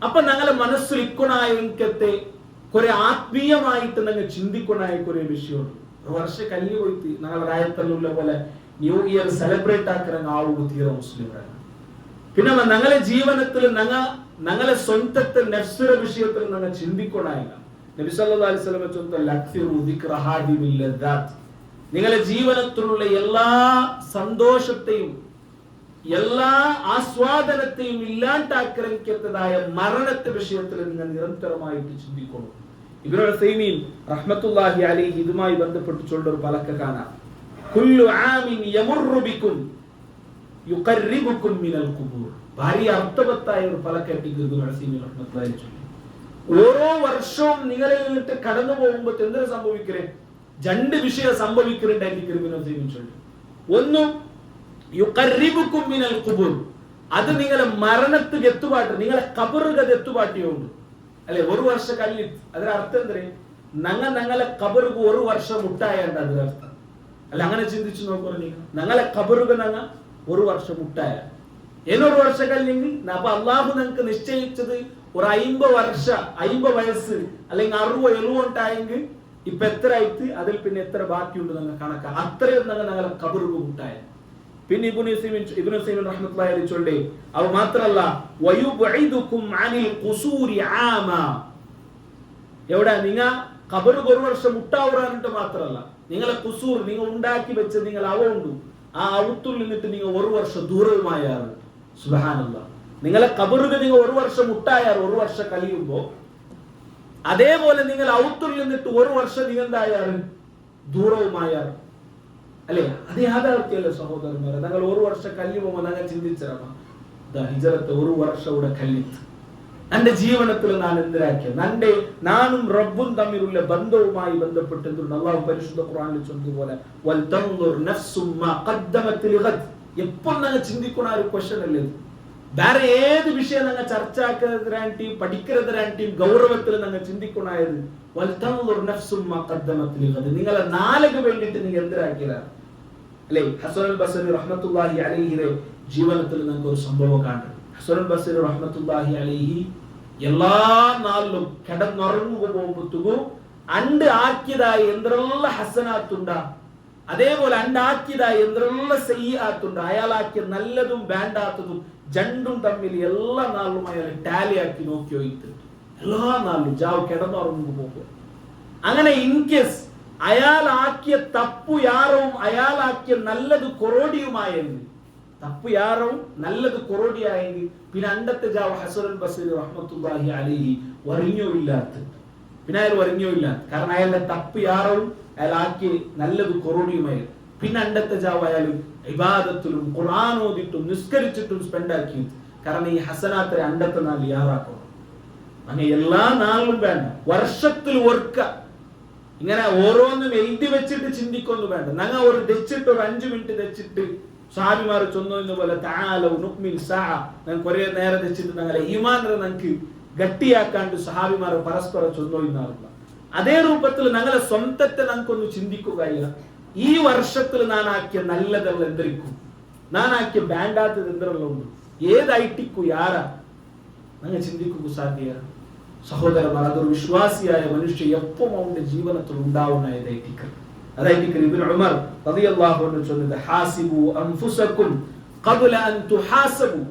അപ്പൊ ഞങ്ങളുടെ മനസ്സിൽ ഇക്കൊണായത്തെ കുറെ ആത്മീയമായിട്ട് ഞങ്ങൾ ചിന്തിക്കൊണ്ടായ കുറെ വിഷയമുണ്ട്. ഒരു വർഷം കഴിഞ്ഞു പോയിട്ട് ഞങ്ങളുടെ രാജ്യത്തിലുള്ള പോലെ ന്യൂ ഇയർ സെലിബ്രേറ്റ് ആക്കുന്ന ആളുകൾ തീര മുസ്ലിംകളാണ്. പിന്നെ ഞങ്ങളുടെ ജീവിതത്തിൽ ഞങ്ങളെ സ്വന്തത്തെ നഫ്സിന്റെ വിഷയത്തിൽ ഞങ്ങൾ ചിന്തിക്കൊണ്ടായില്ല. നബി സല്ലല്ലാഹു അലൈഹി വസല്ലം ചൊന്ന ലക്സിറു ദിക്റ ഹാദിമിൽ ലദ്ദാത്ത്. നിങ്ങളുടെ ജീവിതത്തിലുള്ള എല്ലാ സന്തോഷത്തെയും എല്ലാ ആസ്വാദനത്തെയും ഇല്ലാണ്ടാക്കുന്നതായ മരണത്തെ വിഷയത്തിൽ നിങ്ങൾ നിരന്തരമായിട്ട് ചിന്തിക്കണം. ഇബ്നു ഉസൈമീൻ റഹ്മത്തുള്ളാഹി അലൈഹി ഇതുമായി ബന്ധപ്പെട്ട് ചൊല്ലുന്ന ഒരു പലക കാണാം. കുല്ലു ആമിൻ യമുറു ബികും യുഖർരിബുകും മിനൽ ഖുബൂർ. ഭാരി അർത്ഥവത്തായ ഒരു പലകട്ടി ഇബ്നു ഉസൈമീൻ റഹ്മത്തുള്ളാഹി ചൊല്ലി. ഓരോ വർഷവും നിങ്ങളിൽ നിന്നിട്ട് കടന്നു പോകുമ്പോൾ എന്ത് സംഭവിക്കേ? 2 വിഷയം സംഭവിക്കുന്നുണ്ടായിരിക്കും ഇബ്നു ഉസൈമീൻ ചൊല്ലി. ഒന്ന് യുഖർരിബുകും മിനൽ ഖുബൂർ. അത് നിങ്ങളെ മരണത്തിൽ എത്തുപാട്ട് നിങ്ങളെ ഖബറുകൾ എത്തുപാട്ടിയുണ്ട് അല്ലെ. ഒരു വർഷ കല്ലി അതിന്റെ അർത്ഥം എന്തേ? ഞങ്ങളെ ഖബറുക ഒരു വർഷം മുട്ടായണ്ട അതിന്റെ അർത്ഥം അല്ല. അങ്ങനെ ചിന്തിച്ചു നോക്കൂ. ഞങ്ങളെ ഖബറുക ഒരു വർഷം മുട്ടായ ഏതൊരു വർഷം കഴിഞ്ഞെങ്കിൽ അപ്പൊ അള്ളാഹു നമുക്ക് നിശ്ചയിച്ചത് ഒരു 50 വയസ്സ് അല്ലെങ്കിൽ 60-70 ഉണ്ടായെങ്കിൽ ഇപ്പൊ എത്ര ആയിട്ട് അതിൽ പിന്നെ എത്ര ബാക്കിയുണ്ട് നിങ്ങൾ കണക്കാ അത്രയും ഞങ്ങളെ കബറുക മുട്ടായ. പിന്നെ ഇബ്നു ഉസൈമീൻ റഹ്മത്തുള്ളാഹി അലൈഹി ചൊല്ലേ അവ മാത്രല്ല വയുബഇദുകും അനിൽ ഖുസൂരി ആമ എവിടെ നിങ്ങ ഖബറ് ഒരു വർഷം മുട്ടാവറാനിട്ട് മാത്രല്ല നിങ്ങളെ ഖുസൂർ നിങ്ങൾ ഉണ്ടാക്കി വെച്ച നിങ്ങൾ അവ ഉണ്ട് ആ അവത്തുൽ നിന്നിട്ട് നിങ്ങൾ ഒരു വർഷം ദൂരവുമായാറ്. സുബ്ഹാനല്ലാഹ്. നിങ്ങളെ ഖബറുക നിങ്ങൾ ഒരു വർഷം മുട്ടായാറ് ഒരു വർഷം കഴിയുമ്പോ അതേപോലെ നിങ്ങൾ അവത്തുൽ നിന്നിട്ട് ഒരു വർഷം നിങ്ങൾ എന്തായാറ് ദൂരവുമായാറ് അല്ലേ? അത് യാഥാർത്ഥ്യമല്ലേ സഹോദരന്മാരെ? ഞങ്ങൾ ഒരു വർഷം കഴിയുമ്പോ ഞങ്ങൾ ചിന്തിച്ചാണ് ഹിജറത്ത് ഒരു വർഷം ഇവിടെ കല്ലിത്ത് എന്റെ ജീവനത്തിൽ ഞാൻ എന്തിനാക്കിയത് നാനും റബ്ബും തമ്മിലുള്ള ബന്ധവുമായി ബന്ധപ്പെട്ട് എന്തുകൊണ്ട് അള്ളാഹു പരിശുദ്ധ ഖുർആനിൽ ചൊന്നതുപോലെ എപ്പോൾ ഞങ്ങൾ ചിന്തിക്കുന്ന ഒരു ക്വസ്റ്റ്യൻ അല്ലേ? വേറെ ഏത് വിഷയം ഞങ്ങൾ ചർച്ചയാക്കുന്നതിനായിട്ടും പഠിക്കുന്നതിനായിട്ടും ഗൗരവത്തിൽ ഞങ്ങൾ ചിന്തിക്കണായത് നിങ്ങളെ നാലക്ക് വേണ്ടിയിട്ട് നിങ്ങൾ എന്തിനാക്കിയതാണ് അല്ലേ? ഹസൻ അൽ ബസ്രി റഹ്മത്തുള്ളാഹി അലൈഹിയുടെ ജീവിതത്തിൽ നമുക്ക് ഒരു സംഭവം കാണും. ഹസൻ അൽ ബസ്രി റഹ്മത്തുള്ളാഹി അലൈഹി എല്ലാ നാളിലും കിടന്നുറങ്ങുമ്പോഴത്തേക്കും അണ്ട് ആക്കിയതായി എന്തെല്ല ഹസനാത്തുണ്ട അതേപോലെ അണ്ടാക്കിയതായി എന്തെല്ല സയ്യാത്തുണ്ട് അയാളാക്കിയ നല്ലതും വേണ്ടാത്തതും രണ്ടും തമ്മിൽ എല്ലാ നാളിലും അയാൾ ടാലി ആക്കി നോക്കി വയ്ക്കും. എല്ലാ നാളിലും ജാവ് കിടന്നുറങ്ങുമ്പോ അങ്ങനെ ഇൻ കേസ് അയാളാക്കിയ തപ്പു യാറവും അയാളാക്കിയ നല്ലത് കൊറോടിയുമായെങ്കിൽ തപ്പു യാറവും നല്ലത് കൊറോടിയായെങ്കിൽ പിന്നെ അണ്ടത്തെ ജാവ് ഹസൻ അൽ ബസ്രി റഹ്മത്തുള്ളാഹി അലൈഹി വറിഞ്ഞോ ഇല്ലാത്ത പിന്നെ അയാൾ വറിഞ്ഞോ ഇല്ലാത്ത കാരണം അയാളുടെ തപ്പു യാറവും അയാളാക്കി നല്ലത് കൊറോടിയുമായി പിന്നെ അണ്ടത്തെ ജാവ് അയാൾ ഇബാദത്തിലും ഖുർആൻ ഓതിട്ടും നിസ്കരിച്ചിട്ടും സ്പെൻഡ് ആക്കി. കാരണം ഈ ഹസനാത്തിനെ അണ്ടത്തെ നാൾ യാറാക്കണം. അങ്ങനെ എല്ലാ നാളിലും വേണ്ട, വർഷത്തിൽ ഒർക്ക ഇങ്ങനെ ഓരോന്നും എഴുതി വെച്ചിട്ട് ചിന്തിക്കൊന്നും വേണ്ട. ഞങ്ങൾ ഒരു തെച്ചിട്ട് ഒരു 5 മിനിറ്റ് തെച്ചിട്ട് സഹാബിമാർ ചൊന്നതിന് പോലെ കുറെ നേരം തെച്ചിട്ട് ഞങ്ങളെ ഈമാനെ ഞങ്ങൾക്ക് ഗട്ടിയാക്കാണ്ട് സഹാബിമാർ പരസ്പരം ചൊന്നോയിന്നാറില്ല. അതേ രൂപത്തിൽ ഞങ്ങളെ സ്വന്തത്തെ ഞങ്ങൾക്കൊന്ന് ചിന്തിക്കുകയില്ല. ഈ വർഷത്തിൽ ഞാൻ ആക്കിയ നല്ലതെല്ലാം എന്തിരിക്കും, ഞാൻ ആക്കിയ വേണ്ടാത്തത് എന്തെല്ലാം ഉണ്ട്, ഏതായിട്ടിക്കു യാരാ ഞങ്ങൾ ചിന്തിക്കുക സാധ്യ സഹോദരന്മാർ. അതൊരു വിശ്വാസിയായ മനുഷ്യ എപ്പം അവന്റെ ജീവിതത്തിൽ ഉണ്ടാവുന്ന ഏതായിട്ടിക്കൽ അതായിട്ടിക്കൽ ഇബ്നു ഉമർ റളിയല്ലാഹു അൻഹു ചൊല്ലുന്നത് ഹാസിബു അൻഫുസകും ഖബ്ല അൻ തുഹാസബു.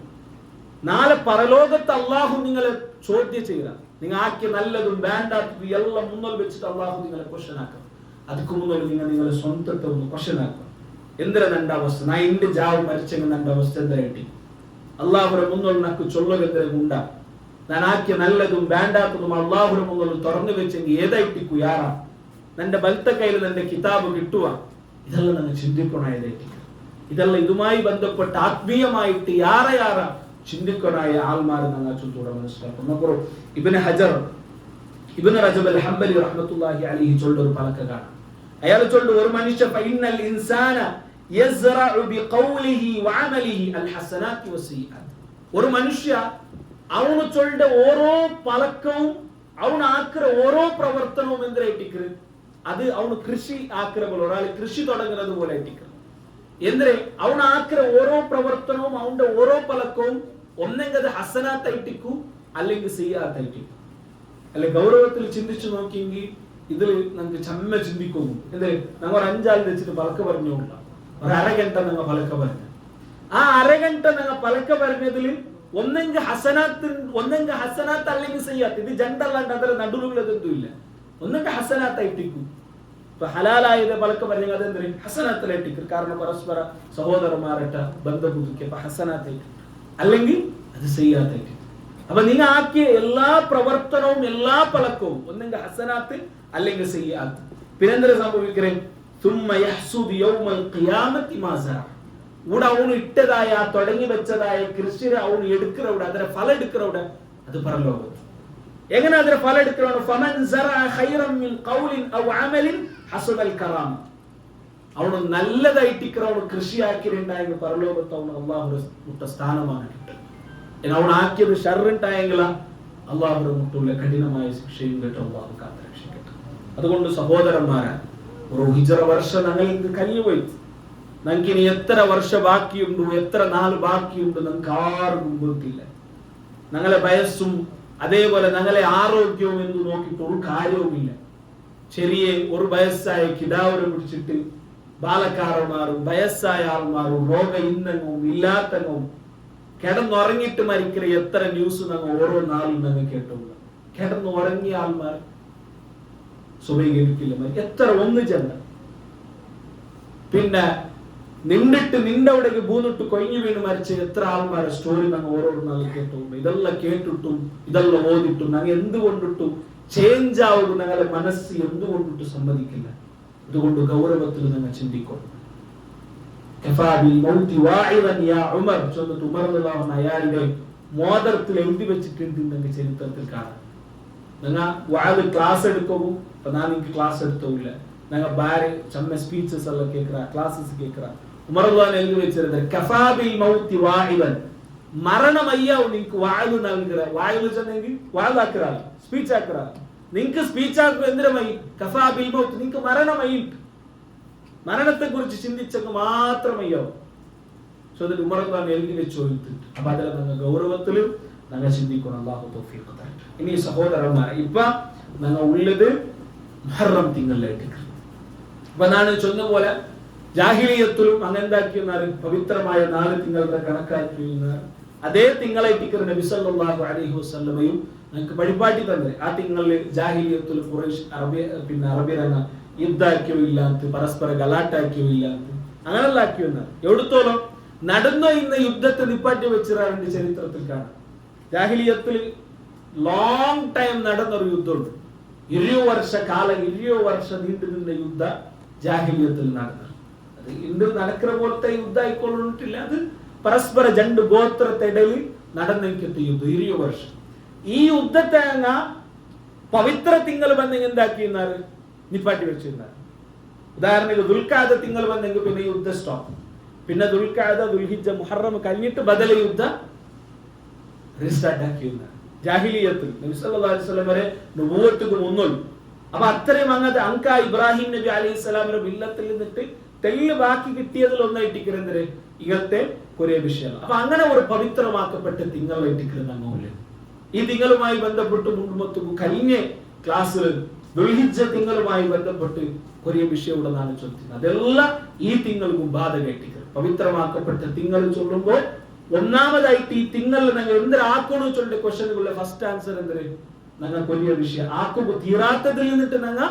നാളെ പരലോകത്ത് അല്ലാഹു നിങ്ങളെ ചോദ്യം ചെയ്യുക. നിങ്ങൾ ആക്കിയ നല്ലതും വേണ്ടാത്തതും എല്ലാം മുന്നിൽ വെച്ചിട്ട് അല്ലാഹു നിങ്ങളെ ക്വസ്റ്റ്യൻ ആക്കും. ಅದಕ್ಕೂ മുന്നിൽ നിങ്ങൾ നിങ്ങളെ സ്വന്തത്തെ ഒന്ന് ക്വസ്റ്റ്യൻ ആക്കുക. എന്തിനാ ನನ್ನ അവസ്ഥ, ഞാൻ എന്റെ ജാവ് മരിച്ചെങ്കിൽ ನನ್ನ അവസ്ഥ എന്തായിട്ട് അള്ളാഹുര മുന്നിൽ നക്ക് ചൊല്ലുക ഉണ്ട. ഞാൻ ആക്കിയ നല്ലതും വേണ്ടാത്തതും അള്ളാഹുര മുന്നിൽ തുറന്നു വെച്ചെങ്കിൽ ഏതായിട്ടിക്കു യാറാ നിന്റെ ബലത്തെ കയ്യിൽ നിന്റെ കിതാബ് കിട്ടുക. ഇതെല്ലാം നിങ്ങൾ ചിന്തിക്കണ ഏതായിട്ട്. ഇതെല്ലാം ഇതുമായി ബന്ധപ്പെട്ട് ആത്മീയമായിട്ട് യാറ ചിന്തിക്കണായ ആൾമാർ ഞങ്ങൾ ചൊല്ലൂടെ മനസ്സിലാക്കും. ഇബ്നു റജബ് അൽ ഹംബലി റഹ്മത്തുള്ളാഹി അലൈഹി ചൊല്ലൊരു പലക കാണാം. അയാൾ ചൊല്ലു ഒരു മനുഷ്യ ഫഇന്നൽ ഇൻസാന യസ്റഉ ബിഖൗലിഹി വഅമലിഹി അൽ ഹസനാത്തി വസ്സയ്യിആത്ത്. ഒരു മനുഷ്യ അവನು ചൊല്ലുന്ന ഓരോ പലക്കവും അവನು ആക്കുന്ന ഓരോ പ്രവർത്തനവും എന്തിനായിട്ടിക്കു അത് അവನು കൃഷി ആക്കുന്ന പോലെ ഒരാൾ കൃഷി തുടങ്ങുന്നത് പോലെ ആയിട്ടിക്കു. എന്തിനെ അവನು ആക്കുന്ന ഓരോ പ്രവർത്തനവും അവന്റെ ഓരോ പലക്കവും ഒന്നെങ്കിൽ അത് ഹസനാത്തായിട്ടിക്കു അല്ലെങ്കിൽ സയ്യിആത്തായിട്ടിക്കു. അല്ലെ ഗൗരവത്തിൽ ചിന്തിച്ചു നോക്കിയെങ്കിൽ ഇതിൽ നമുക്ക് ചമ്മ ചിന്തിക്കുന്നു. എന്ത് ഞങ്ങൾ ഒരു 5 ആൾ വെച്ചിട്ട് പലക്ക പറഞ്ഞോണ്ട ഒരു അരഗಂಟ ഞങ്ങൾ പലക്ക പറഞ്ഞു. ആ അരഗಂಟ ഞങ്ങൾ പലക്ക പറഞ്ഞതിൽ ഒന്നെങ്കിൽ ഹസനാത്ത് അല്ലെങ്കിൽ സയ്യാത്ത്. ഇത് ജണ്ടല്ലാണ്ട് ಅದರ നടുവിലതൊന്നും ഇല്ല. ഒന്നെങ്കിൽ ഹസനാത്തായിട്ടിക്കും. ഇപ്പൊ ഹലാലായത് പലക്ക പറഞ്ഞാൽ അതെന്തൊരു ഹസനാത്തിലായിട്ടിക്കും. കാരണം പരസ്പര സഹോദരന്മാരട്ട ബന്ധം പുതുക്കിയപ്പോ ഹസനാത്തായിട്ട് അല്ലെങ്കിൽ അത് സയ്യാത്തായിട്ട്. അപ്പൊ നിങ്ങൾ ആക്കിയ എല്ലാ പ്രവർത്തനവും എല്ലാ പലക്കവും ഒന്നെങ്കിൽ ഹസനാത്ത് അല്ലെങ്കിൽ സയ്യാത്ത്. പിന്നെന്താ സംഭവിക്കേ ثم يحصد يوم القيامه ما زرع. ഇവിടെ അവന് ഇട്ടതായ തുടങ്ങി വെച്ചതായ കൃഷി അവന് എടുക്കുന്നവിടെ അതിന്റെ ഫലം എടുക്കുന്നവിടെ അത് പരലോകത്ത്. എങ്ങനെ അതിന്റെ ഫലം എടുക്കുന്നവണ് فمن زرع خيرا من قول او عمل حصد الكرامه. അവന് നല്ലതായിട്ടിക്കറവന് കൃഷിയാക്കിയിട്ടുണ്ടായെങ്കിൽ പരലോകത്ത് അവന് അല്ലാഹുവിന്റെ മുട്ട സ്ഥാനമാണ് കിട്ടുക. അവൻ ആക്കിയത് ഷർറിട്ടായെങ്കില അള്ളാഹുവിന്റെ മുട്ടുള്ള കഠിനമായ ശിക്ഷയും കേട്ടോ അള്ളാഹു കാത്തുരക്ഷിക്കട്ടെ. അതുകൊണ്ട് സഹോദരന്മാരെ ഒരു ഹിജറ വർഷം ഞങ്ങൾ കഴിഞ്ഞുപോയി. നമുക്കിനി എത്ര വർഷം ബാക്കിയുണ്ടോ, എത്ര നാൾ ബാക്കിയുണ്ടോ നമുക്ക് ആർക്കും ಗೊತ್ತಿಲ್ಲ. ഞങ്ങളെ വയസ്സും അതേപോലെ ഞങ്ങളെ ആരോഗ്യവും എന്ന് നോക്കിയിട്ട് ഒരു കാര്യവുമില്ല. ചെറിയ ഒരു വയസ്സായ കിടാവരെ പിടിച്ചിട്ട് ബാലക്കാരന്മാരും വയസ്സായ ആൾമാരും രോഗ ഇന്നങ്ങും ഇല്ലാത്തങ്ങും കിടന്നുറങ്ങിയിട്ട് മരിക്കുന്ന എത്ര ന്യൂസ് ഞങ്ങൾ ഓരോ നാളും ഞങ്ങൾ കേട്ടുള്ള. കിടന്നുറങ്ങിയ ആൾമാർ സുബൈകില്ല എത്ര ഒന്ന് ചെന്ന പിന്നെ നിന്നിട്ട് നിന്റെ അവിടേക്ക് പൂന്നിട്ട് കൊഞ്ഞു വീണ് മരിച്ച എത്ര ആൾമാരെ സ്റ്റോറി ഞങ്ങൾ ഓരോ നാൾ കേട്ടുള്ളൂ. ഇതെല്ലാം കേട്ടിട്ടും ഇതെല്ലാം ഓതിട്ടും ഞങ്ങൾ എന്തുകൊണ്ടിട്ടും ചേഞ്ച് ആവുക ഞങ്ങളുടെ മനസ്സ് എന്തുകൊണ്ടിട്ട് സമ്മതിക്കില്ല. അതുകൊണ്ട് ഗൗരവത്തിൽ ഞങ്ങൾ ചിന്തിക്കണം. അയാളുടെ മോദർത്തിൽ എഴുതി വെച്ചിട്ടുണ്ട് ഞങ്ങൾ ചരിത്രത്തിൽ കാണാം. ഞങ്ങൾ വാഴ് ക്ലാസ് എടുക്കും. ഇപ്പൊ ഞാൻ എനിക്ക് ക്ലാസ് എടുത്തില്ല. ഞങ്ങൾ ബാര് ചമ്മ സ്പീച്ചസ് എല്ലാം കേൾക്കുക, ക്ലാസ്സസ് കേൾക്കുക. ഉമർലാൻ എഴുതി വെച്ചിരുന്നത് കഫാബിൽ മൗത്തി വാഇദൻ, മരണമയ്യാവും നിങ്ങൾക്ക് വാഴ് നൽകുക. വാഴ് ചെന്നെങ്കിൽ വാഴാക്കുറാ, സ്പീച്ച് ആക്കുറാ. നിങ്ങൾക്ക് സ്പീച്ച് ആക്കുക എന്തിനമായി? കഫാബിൽ മൗത്ത്, നിങ്ങൾക്ക് മരണമായി. മരണത്തെ കുറിച്ച് ചിന്തിച്ചെങ്കിൽ മാത്രമയ്യാവും. ഉമർലാൻ എഴുതി വെച്ച് ചോദിച്ചിട്ട് അപ്പൊ അതിൽ ഞങ്ങൾ ഗൗരവത്തിലും ഞങ്ങൾ ചിന്തിക്കണം. അല്ലാഹു തൗഫീഖ് തരട്ടെ. ഇനി സഹോദരന്മാരെ, ഇപ്പൊ ഞങ്ങൾ ഉള്ളത് മുഹറം തിങ്കളിലായിട്ട്. അപ്പൊ ഞാൻ ചൊന്ന പോലെ ജാഹിലിയത്തിലും അങ്ങനെന്താക്കിയെന്നാൽ പവിത്രമായ 4 തിങ്കളുടെ കണക്കാക്കി അതേ തിങ്കളായിട്ട് നബി സല്ലല്ലാഹു അലൈഹി വസല്ലമയും ഞങ്ങൾക്ക് പഠിപ്പാട്ടി തന്നെ. ആ തിങ്കളിൽ ജാഹിലിയത്തിൽ ഖുറൈശ് അറബിരങ്ങ യുദ്ധാക്കിയോ ഇല്ലാത്ത, പരസ്പര ഗലാട്ടാക്കിയോ ഇല്ലാത്ത, അങ്ങനെല്ലാം ആക്കിയോ. എവിടത്തോളം നടന്നോ ഇന്ന് യുദ്ധത്തെ നിപ്പാറ്റി വെച്ചിറാണ്ട് ചരിത്രത്തിൽ കാണാം. ജാഹിലിയത്തിൽ ലോങ് ടൈം നടന്നൊരു യുദ്ധമുണ്ട്. 20 വർഷ കാലം, 20 വർഷം നീണ്ടു നിന്ന യുദ്ധ ജാഹിലിയത്തിൽ നടന്നത്. അത് ഇന്ന് നടക്കുന്ന പോലത്തെ യുദ്ധം ആയിക്കൊള്ളിട്ടില്ല. അത് പരസ്പര 2 ഗോത്രത്തിടയിൽ നടന്നെനിക്കെത്തിയ യുദ്ധം 20 വർഷം. ഈ യുദ്ധത്തെ പവിത്ര തിങ്കൾ വന്നെങ്കിൽ എന്താക്കിയിരുന്നാല് നിപ്പാട്ടി വെച്ചിരുന്നാല്. ഉദാഹരണത്തിന് ദുൽഖഅദ തിങ്കൾ വന്നെങ്കിൽ പിന്നെ യുദ്ധ സ്റ്റോപ്പ്. പിന്നെ ദുൽഖഅദ, ദുൽഹിജ്ജ, മുഹറം കഴിഞ്ഞിട്ട് ബദല യുദ്ധ റീസ്റ്റാർട്ട് ആക്കിയിരുന്നാല്. ജാഹിലിയത്തിൽ നബി സല്ലല്ലാഹു അലൈഹി വസല്ലം വരെ നുബുവത്തുക്ക് മുന്നുള്ളൂ. അപ്പൊ അത്രയും അങ്ങനത്തെ അങ്ക ഇബ്രാഹിം നബി അലൈഹിസ്സലാമിന്റെ മില്ലത്തിൽ നിന്നിട്ട് തെല്ല് ബാക്കി കിട്ടിയതിൽ ഒന്നായിട്ടിരിക്കുന്നത് ഇങ്ങനത്തെ കുറെ വിഷയങ്ങൾ. അപ്പൊ അങ്ങനെ ഒരു പവിത്രമാക്കപ്പെട്ട തിങ്കളായിട്ടിരിക്കുന്നത് അങ്ങോട്ട്. ഈ തിങ്ങളുമായി ബന്ധപ്പെട്ട് മുൻപത്തും കഴിഞ്ഞ ക്ലാസ്സിൽ ദുൽഹിജ്ജ തിങ്ങളുമായി ബന്ധപ്പെട്ട് കുറെ വിഷയം ഇവിടെ നാണ് ചൊല്ലുന്നത്. അതെല്ലാം ഈ തിങ്ങൾക്കും ബാധകമായിട്ടിരിക്കുന്നത്. പവിത്രമാക്കപ്പെട്ട തിങ്കൾ ചൊല്ലുമ്പോൾ ഒന്നാമതായിട്ട് ഈ തിങ്കൾ ഞങ്ങൾ എന്തൊരാക്കണോ ചൊല്ലിയ ക്വസ്റ്റ്യനുകളുടെ ഫസ്റ്റ് ആൻസർ എന്തൊരു ഞങ്ങൾ കൊല്ലിയ വിഷയം ആക്കുക തീരാത്തതിൽ നിന്നിട്ട് ഞങ്ങൾ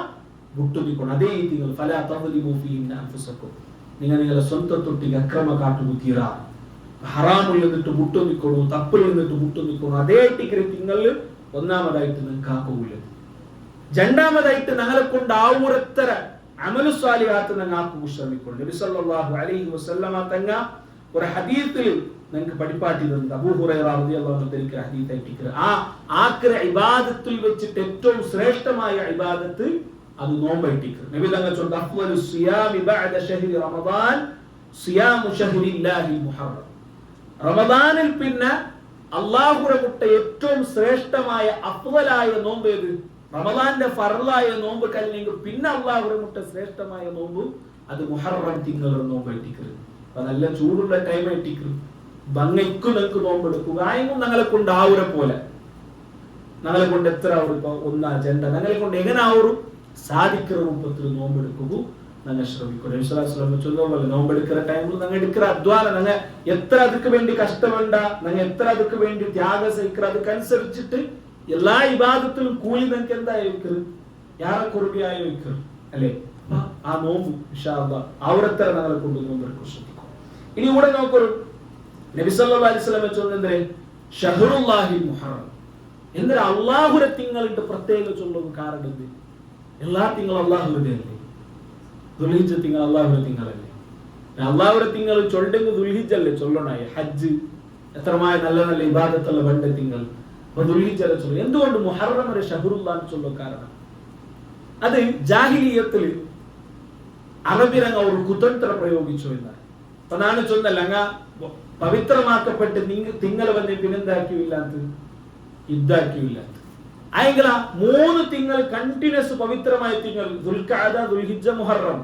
വിട്ടുനിക്കണം. അതേ ഈ തിങ്കൾ ഫലാ തദ്ലിമൂ ഫീഹിന്ന അൻഫുസക്കും, നിങ്ങൾ നിങ്ങളുടെ സ്വന്തം തൊട്ടിക്ക് അക്രമ കാട്ടുക തീരാ. ഹറാമിൽ നിന്നിട്ട് വിട്ടുനിക്കണം, തപ്പിൽ നിന്നിട്ട് വിട്ടുനിക്കണം. അതേ ടിക്കറി തിങ്കളിൽ ഒന്നാമതായിട്ട് നിങ്ങൾക്ക് ആക്കുകയുള്ളത്. രണ്ടാമതായിട്ട് ഞങ്ങളെ കൊണ്ട് ആവൂരത്തര അമലു സ്വാലിഹാത്ത് ഞങ്ങൾ ആക്കുക ശ്രമിക്കണം. നബി സല്ലല്ലാഹു അലൈഹി വസല്ലമ തങ്ങ ഒരു ഹദീസിൽ നിങ്ങൾക്ക് പഠിപ്പാട്ടി തന്നത് അബൂ ഹുറൈറ റളിയല്ലാഹു അൻഹു തനിക്ക് ഹദീസായിട്ട് ആ ആഖിറ ഇബാദത്തിൽ വെച്ചിട്ട് ഏറ്റവും ശ്രേഷ്ഠമായ ഇബാദത്ത് അത് നോമ്പായിട്ടിരിക്കും. നബി തങ്ങൾ ചൊല്ലുന്ന അഫ്ളലു സിയാമി ബഅദ ശഹ്രി റമദാൻ സിയാമു ശഹ്രില്ലാഹിൽ മുഹറം. റമദാനിൽ പിന്നെ അല്ലാഹുവിന്റെ മുട്ട ഏറ്റവും ശ്രേഷ്ഠമായ അഫ്ളലായ നോമ്പ് ഏത്? റമദാന്റെ ഫർളായ നോമ്പ് കഴിഞ്ഞെങ്കിൽ പിന്നെ അല്ലാഹുവിന്റെ മുട്ട ശ്രേഷ്ഠമായ നോമ്പ് അത് മുഹറം തിങ്കളുടെ നോമ്പായിട്ടിരിക്കും. അപ്പൊ നല്ല ചൂടുള്ള ടൈം ആയിട്ടിരിക്കും. ഭംഗിക്കും നിങ്ങൾക്ക് നോമ്പെടുക്കുക. ആയെങ്കിലും ഞങ്ങളെ കൊണ്ട് ആവുരെ പോലെ ഞങ്ങളെ കൊണ്ട് എത്ര ഇപ്പൊ ഒന്നാ അജണ്ട ഞങ്ങളെ കൊണ്ട് എങ്ങനെ ആവരും സാധിക്കുന്ന രൂപത്തിൽ നോമ്പെടുക്കുക ഞങ്ങൾ ശ്രമിക്കും. ചൊല്ലുപോലെ നോമ്പെടുക്കുന്ന ടൈമിൽ ഞങ്ങൾ എടുക്കുന്ന അധ്വാനം ഞങ്ങൾ എത്ര അതുക്ക് വേണ്ടി കഷ്ടമുണ്ട, ഞങ്ങൾ എത്ര അതുക്ക് വേണ്ടി ത്യാഗം സഹിക്കുക, അതുക്കനുസരിച്ചിട്ട് എല്ലാ ഇബാദത്തിലും കൂലി നിങ്ങൾക്ക് എന്തായി വെക്കുന്നത്, യാറെ കുറുകയായി വെക്കുന്നത് അല്ലേ? ആ നോമ്പ് ഇൻഷാ അല്ലാഹ് അവരെത്ര ഞങ്ങളെ കൊണ്ട് നോമ്പെടുക്കും ശ്രദ്ധിക്കും. ഇനി ഇവിടെ നോക്കൊരു നബി സല്ലല്ലാഹു അലൈഹി വസല്ലം ചൊല്ലുന്നത് ഷഹ്റുല്ലാഹിൽ മുഹറം. എന്നാൽ അല്ലാഹുവിന്റെ തിങ്കളുടെ പ്രത്യേക ചൊല്ലുന്ന കാരണം എന്ത്? എല്ലാ തിങ്കളും അല്ലാഹുവിന്റെ അല്ലേ? ദുൽഹിജ്ജ തിങ്കൾ അല്ലാഹുവിന്റെ തിങ്കളല്ലേ? അല്ലാഹുവിന്റെ തിങ്കൾ ചൊല്ലുന്നത് ദുൽഹിജ്ജ അല്ലേ ചൊല്ലണായി? ഹജ്ജ് എത്രമായ നല്ല നല്ല ഇബാദത്തുള്ള ബണ്ട തിങ്കൾ. അപ്പൊ ദുൽഹിജ്ജ ചൊല്ലും. എന്തുകൊണ്ട് മുഹറം ഒരു ഷഹ്റുല്ലാഹ് ചൊല്ലുക? കാരണം അത് ജാഹിലിയത്തിൽ അറബിരങ്ങ ഒരു കുതന്ത്ര പ്രയോഗിച്ചു എന്നാണ്. അപ്പൊ നാണ് ചൊന്നല്ല അങ്ങ പവിത്രമാക്കപ്പെട്ട് തിങ്കൾ വന്ന് പിന്നെന്താക്കിയില്ലാത്ത യുദ്ധാക്കിയില്ലാത്ത ആയെങ്കിൽ 3 തിങ്കൾ കണ്ടിന്യൂസ് പവിത്രമായ തിങ്കൾ ദുൽഖഅദ, ദുൽഹിജ്ജ, മുഹറം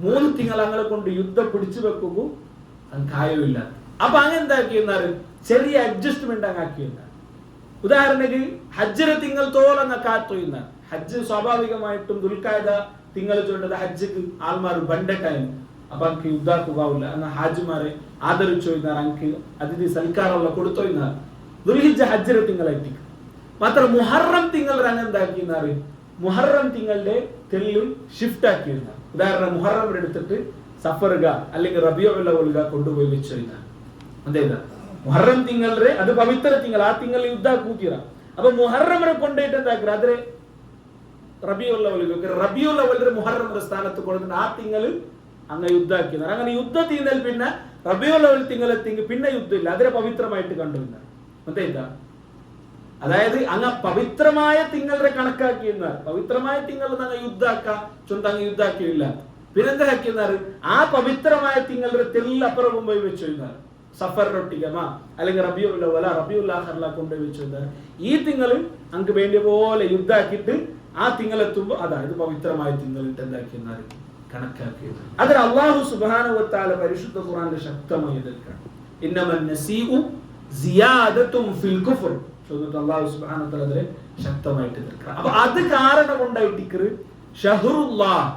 3 തിങ്കളങ്ങളെ കൊണ്ട് യുദ്ധം പിടിച്ചു വെക്കുകൂ കാര്യമില്ല. അപ്പൊ അങ്ങനെ എന്താക്കിയെന്നാറ് ചെറിയ അഡ്ജസ്റ്റ്മെന്റ് അങ്ങാക്കിയെന്നാണ്. ഉദാഹരണത്തിന് ഹജ്ജിലെ തിങ്കൾ തോലങ്ങ കാത്തുന്ന ഹജ്ജ് സ്വാഭാവികമായിട്ടും ദുൽഖഅദ തിങ്കൾ ചൊല്ലത് ഹജ്ജിക്ക് ആൾമാർ ബണ്ട ടൈം അപ്പൊ എനിക്ക് യുദ്ധാക്കുകാവില്ല എന്ന ഹാജിമാരെ ആദരിച്ചോയിന്നാർ എനിക്ക് അതിഥി സൽക്കാരമുള്ള കൊടുത്തോയിന്നാർ ദുൽഹിജ്ജ ഹജ്ജിലെ തിങ്കളായിട്ടിക്ക്. മാത്ര മുഹറം തിങ്കൾ രംഗം എന്താക്കിയെന്നാറ് മുഹറം തിങ്കളുടെ തെല്ല് ഷിഫ്റ്റ് ആക്കിയിരുന്ന. ഉദാഹരണം മുഹറം എടുത്തിട്ട് സഫറുക അല്ലെങ്കിൽ റബിയുൽ അവ്വൽ കൊണ്ടുപോയി വെച്ചോയിന്നാർ. അതേതാ മുഹറം തിങ്കളെ അത് പവിത്ര തിങ്കൾ, ആ തിങ്കൾ യുദ്ധ കൂത്തിറ. അപ്പൊ മുഹറമരെ കൊണ്ടുപോയിട്ട് എന്താക്കുക അതെ റബിയുൽ അവ്വൽ മുഹറം സ്ഥാനത്ത് കൊടുത്തിട്ട് ആ തിങ്കള് അങ്ങ് യുദ്ധാക്കിയത്. അങ്ങനെ യുദ്ധ തീർന്നാൽ പിന്നെ റബിയുൽ അവ്വൽ തിങ്കളെത്തിങ്ക് പിന്നെ യുദ്ധമില്ല, അതിനെ പവിത്രമായിട്ട് കണ്ടുവന്ന. എന്താ അതായത് അങ്ങ് പവിത്രമായ തിങ്കളെ കണക്കാക്കിയെന്നാൽ പവിത്രമായ തിങ്കൾ അങ്ങ് യുദ്ധാക്ക ചൊന്തം അങ്ങ് യുദ്ധാക്കിയില്ല. പിന്നെന്താ ആക്കിയെന്നാറ് ആ പവിത്രമായ തിങ്കളുടെ തെല്ലപ്പുറം പോയി വെച്ചു സഫറിനൊട്ടികമാ അല്ലെങ്കിൽ റബിയുൽ അവ്വൽ റബിയുൽ ആഖിറില കൊണ്ടുപോയി വെച്ചു. ഈ തിങ്കൾ അങ്ങ് വേണ്ടിയ പോലെ യുദ്ധാക്കിയിട്ട് ആ തിങ്കളെത്തുമ്പോ അതായത് പവിത്രമായ തിങ്കളിട്ട് എന്താക്കിയെന്നാറ് കണക്കാക്കിയത്. അതിൽ അല്ലാഹു സുബ്ഹാനഹു വ തആല പരിശുദ്ധ ഖുർആനിൽ ശക്തമായി എതിർക്കണം. ഇന്നമൻ നസീഉ സിയാദത്തുൻ ഫിൽ കുഫർ. അല്ലാഹു സുബ്ഹാനഹു വ തആല അതിനെ ശക്തമായിട്ട് എതിർക്കണം. അപ്പൊ അത് കാരണം കൊണ്ടായിട്ട് ഷഹറുല്ലാഹ്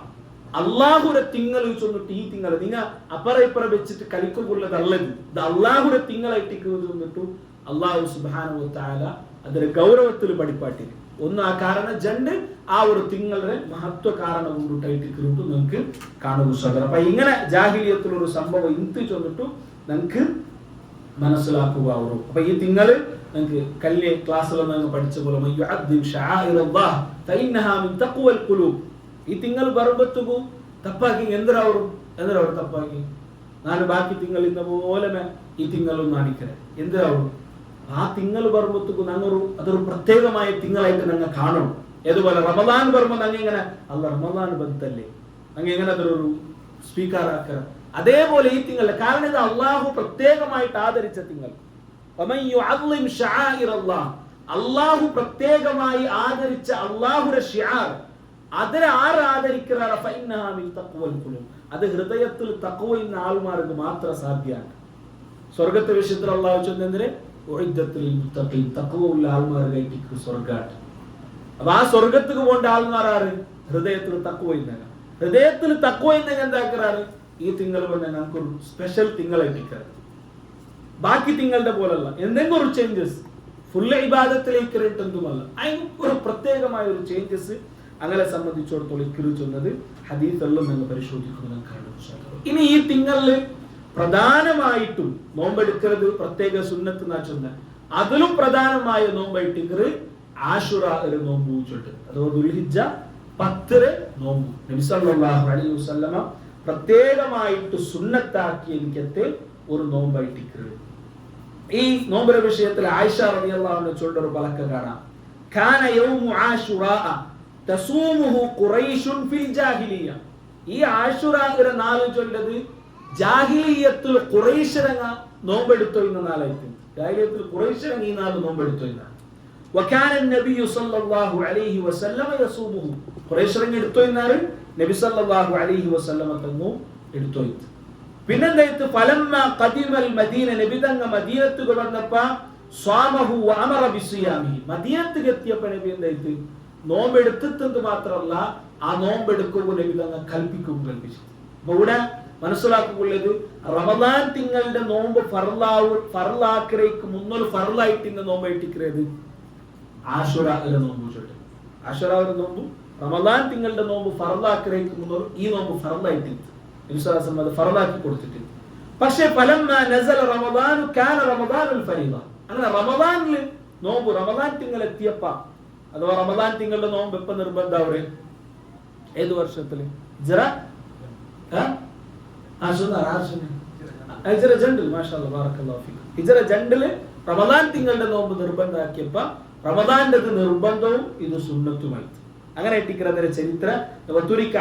അള്ളാഹുടെ തിങ്കൾ ചൊന്നിട്ട് ഈ തിങ്കൾ നിങ്ങ അപ്പറ ഇപ്പറ വെച്ചിട്ട് കളിക്കുള്ളത് ഇത് അള്ളാഹുടെ തിങ്കളായിട്ട് ചൊന്നിട്ടു അള്ളാഹു സുബ്ഹാനഹു വ തആല അതിന്റെ ഗൗരവത്തിൽ പഠിപ്പാട്ടി. ഒന്ന് ആ കാരണം, രണ്ട് ആ ഒരു തിങ്ങളുടെ മഹത്വ കാരണം കൊണ്ടിട്ടായിട്ട് നിങ്ങൾക്ക് കാണുക സഹോദരൻ. അപ്പൊ ഇങ്ങനെ ജാഹിലിയത്തിലൊരു സംഭവം ഇന്ത് ചൊന്നിട്ടു നിങ്ങൾക്ക് മനസ്സിലാക്കുക. അപ്പൊ ഈ തിങ്കള് നിങ്ങൾക്ക് കല്യ ക്ലാസ്സിലൊന്നും പഠിച്ച പോലെ ഈ തിങ്കൾ ബർബത്തുകു തപ്പാക്കി എന്തിനാവും തപ്പാക്കി ನಾನು ಬಾಕಿ ತಿಂಗಳಿಂದ ಬೋಲೆಮೆ ಈ ತಿಂಗಳೊಂದು ಅಡಿಕರೆ എന്തിനാവും ആ തിങ്കൾ ബർബത്തുകു ഞങ്ങൾ അതൊരു പ്രത്യേകമായ തിങ്കളായിട്ട് ഞങ്ങൾ കാണണം. ഏതുപോലെ റമദാൻ വരുമ്പോൾ ഞങ്ങൾ ഇങ്ങനെ അല്ല റമദാൻ ബന്ധല്ലേ ഞങ്ങൾ എങ്ങനെ അതൊരു സ്പീക്കർ ആക്കുക. അതേപോലെ ഈ തിങ്കൾ കാരണം ഇത് അള്ളാഹു പ്രത്യേകമായിട്ട് ആദരിച്ച തിങ്കൾ. അള്ളാഹു പ്രത്യേകമായി ആദരിച്ച അള്ളാഹുടെ ഷിആർ അതിനെ ആര് ആദരിക്കാറ അത് ഹൃദയത്തിൽ തഖ്വയുള്ള ആൾമാർക്ക് മാത്രം സാധ്യമാണ്. സ്വർഗത്തെ വിഷയത്തിൽ അള്ളാഹു ചൊല്ലുന്നതിന് തഖ്വയുള്ള ആൾമാർക്ക് സ്വർഗാണ്. അപ്പൊ ആ സ്വർഗത്തിന് പോകേണ്ട ആൾമാരാറ് ഹൃദയത്തിൽ തഖ്വയില്ല. ഹൃദയത്തിൽ തഖ്വയില്ലെങ്കിൽ എന്താക്കാറ് ഈ തിങ്കൾ കൊണ്ട് ഞങ്ങൾക്കൊരു സ്പെഷ്യൽ തിങ്കളായിട്ടിക്കാറ്. ബാക്കി തിങ്കളുടെ പോലല്ല, എന്തെങ്കിലും ഒരു ചേഞ്ചസ് ഫുള്ള് ഇബാദത്തിലേക്ക് എന്തുമല്ല, അതിന് ഒരു പ്രത്യേകമായ ഒരു ചേഞ്ചസ് അങ്ങനെ സംബന്ധിച്ചിടത്തോളം ഇക്കിറി ചൊന്നത് ഹദീസെല്ലാം നിങ്ങൾ പരിശോധിക്കുന്നത് കാണും. ഇനി ഈ തിങ്കളില് പ്രധാനമായിട്ടും നോമ്പെടുക്കുന്നത് പ്രത്യേക സുന്നത്ത് എന്നാ ചൊന്ന അതിലും പ്രധാനമായ നോമ്പായിട്ട് ആശുറ ഒരു നോമ്പ് ചൊല്ല് അഥവാ ദുൽഹിജ്ജ 10 നോമ്പ് നബി സല്ലല്ലാഹു അലൈഹി വസല്ലമ പ്രത്യേകമായിട്ട് സുന്നത്താക്കിയ എനിക്കത്തെ ഒരു നോമ്പായിട്ട്. ഈ നോമ്പിന്റെ വിഷയത്തിൽ ആയിഷ റളിയല്ലാഹു അൻഹ ചൊല്ലുന്ന ഒരു പലക്ക കാണാം. കാന യൗമു ആശുറാ തസൂമുഹു ഖുറൈശുൻ ഫിൽ ജാഹിലിയ്യ. ഈ ആശുറായുടെ നാൾ ചൊല്ലത് ജാഹിലിയത്തിൽ ഖുറൈശരങ്ങ നോമ്പെടുത്തോയുന്ന നാളായിട്ട്. ജാഹിലിയത്തിൽ ഖുറൈശരങ്ങ ഈ നാൾ നോമ്പെടുത്തോയുന്ന. വകാന നബി സല്ലല്ലാഹു അലൈഹി വസല്ലമ യസൂമുഹു. ഖുറൈശരങ്ങ എടുത്തോയുന്നാണ് നബി സല്ലല്ലാഹു അലൈഹി വസല്ലമ തന്നു എടുത്തോയത്. പിന്നെന്തായിട്ട് ഫലമ്മ ഖദിമൽ മദീന നബി തങ്ങ മദീനത്ത് വന്നപ്പോൾ സ്വാമഹു വഅമറ ബിസിയാമി. മദീനത്ത് എത്തിയപ്പോൾ നബി എന്തായിട്ട് നോമ്പെടുത്തത് മാത്രമല്ല ആ നോമ്പെടുക്കുമ്പോൾ നബി തങ്ങ കൽപ്പിച്ചു. അപ്പൊ ഇവിടെ മനസ്സിലാക്കുള്ളത് റമദാൻ തിങ്കളുടെ നോമ്പ് ഫർലാക്കരയ്ക്ക് മുന്നൊരു ഫർലായിട്ട് ഇന്ന് നോമ്പായിട്ടിരിക്കുന്നത് ആശുറായുടെ നോമ്പ് ചൊല്ലും. ആശുറായുടെ നോമ്പ് റമദാൻ തിങ്കളുടെ നോമ്പ് ഫർലാക്കരയ്ക്ക് മുന്നൊരു ഈ നോമ്പ് ഫർലായിട്ട് വിശ്വാസം അത് ഫർലാക്കി കൊടുത്തിട്ട്. പക്ഷെ ഫലം റമദാൻ റമദാനുൽ ഫരീദ. അങ്ങനെ റമദാനിൽ നോമ്പ് റമദാൻ തിങ്കൾ എത്തിയപ്പ അഥവാ റമദാൻ തിങ്കളുടെ നോമ്പ് എപ്പോ നിർബന്ധം ഏത് വർഷത്തില് റമദാൻ തിങ്കളുടെ നോമ്പ് നിർബന്ധമാക്കിയപ്പ റമദാന്റെ നിർബന്ധവും ഇത് സുന്നത്തുമായി അങ്ങനെ എത്തിക്കുന്നതിന്റെ ചരിത്രം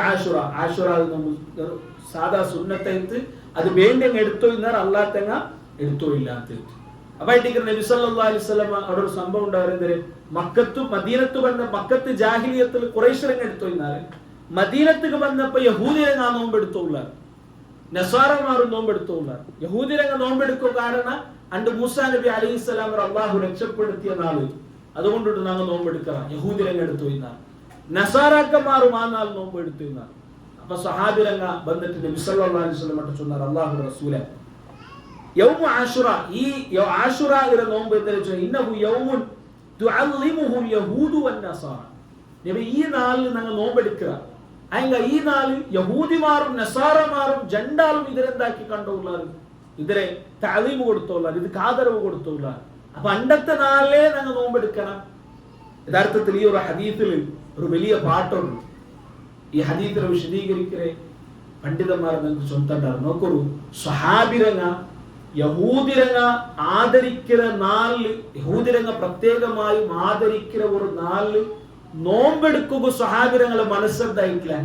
ആശുറ ആശുറ സാധാ സുന്നത്തായിട്ട് അത് വേണ്ടി എടുത്തോ ഇന്നാർ അല്ലാത്തങ്ങ എടുത്തോ ഇല്ലാത്ത. അപ്പൊ നബി സല്ലല്ലാഹു അലൈഹി വസല്ലം അവിടെ ഒരു സംഭവം ഉണ്ടാവുന്നത് മക്കത്ത് മദീനത്ത് വന്ന മക്കത്ത് ജാഹിലിയത്തിൽ ഖുറൈശിനെ എടുത്തോ ഇന്നാല് മദീനത്തേക്ക് വന്നപ്പോ യഹൂദിരങ്ങ നോമ്പെടുത്തുള്ളാർ, നസാറമാരും നോമ്പെടുത്തുള്ളാർ. യഹൂദിരങ്ങ നോമ്പെടുക്കുക കാരണം അണ്ട് മൂസാ നബി അലൈഹിസ്സലാം അള്ളാഹു രക്ഷപ്പെടുത്തിയ നാള്, അതുകൊണ്ടിട്ട് ഞങ്ങൾ നോമ്പെടുക്കണം. യഹൂദിരങ്ങ എടുത്തു എന്നാണ്, നസാറാക്കന്മാരും ആ നാൾ നോമ്പെടുത്തു എന്നാണ്. അപ്പൊ സഹാബിരങ്ങ വന്നിട്ട് നബി സല്ലല്ലാഹു അലൈഹി വസല്ലം ചൊന്നാർ, അല്ലാഹു റസൂലേ യൗമു ആശുറ, ഈ ആശുറയുടെ നോമ്പ് എന്താ വെച്ചാൽ ഇന്നഹു യൗമുൻ തുഅല്ലിമുഹുൽ യഹൂദു വന്നസാറ. നബി ഈ നാളിൽ ഞങ്ങൾ നോമ്പെടുക്കുക. അയങ്ക ഈ നാളിൽ യഹൂദിമാരും നസാറമാരും ജണ്ടാലും ഇതിരെന്താക്കി കണ്ടുള്ളാർ, ഇതിരെ തഅലീം കൊടുത്തുള്ളാർ, ഇത് ആദരവ് കൊടുത്തുള്ളാർ. അപ്പൊ അണ്ടത്തെ നാളിലേ ഞങ്ങൾ നോമ്പെടുക്കണം. യഥാർത്ഥത്തിൽ ഈ ഒരു ഹദീസിൽ ഒരു വലിയ പാട്ടുണ്ട്. ഈ ഹദീസിനെ വിശദീകരിക്കരെ പണ്ഡിതന്മാർ നിങ്ങൾക്ക് ചൊല്ലുണ്ടായിരുന്നു. നോക്കൊരു സ്വഹാബിരങ്ങ യഹൂദിരങ്ങ ആദരിക്കുന്ന നാളില്, യഹൂദിരങ്ങ പ്രത്യേകമായും ആദരിക്കുന്ന ഒരു നാളില് നോമ്പെടുക്കുക സ്വഹാബിരങ്ങളെ മനസ്സെന്തായിട്ടില്ല,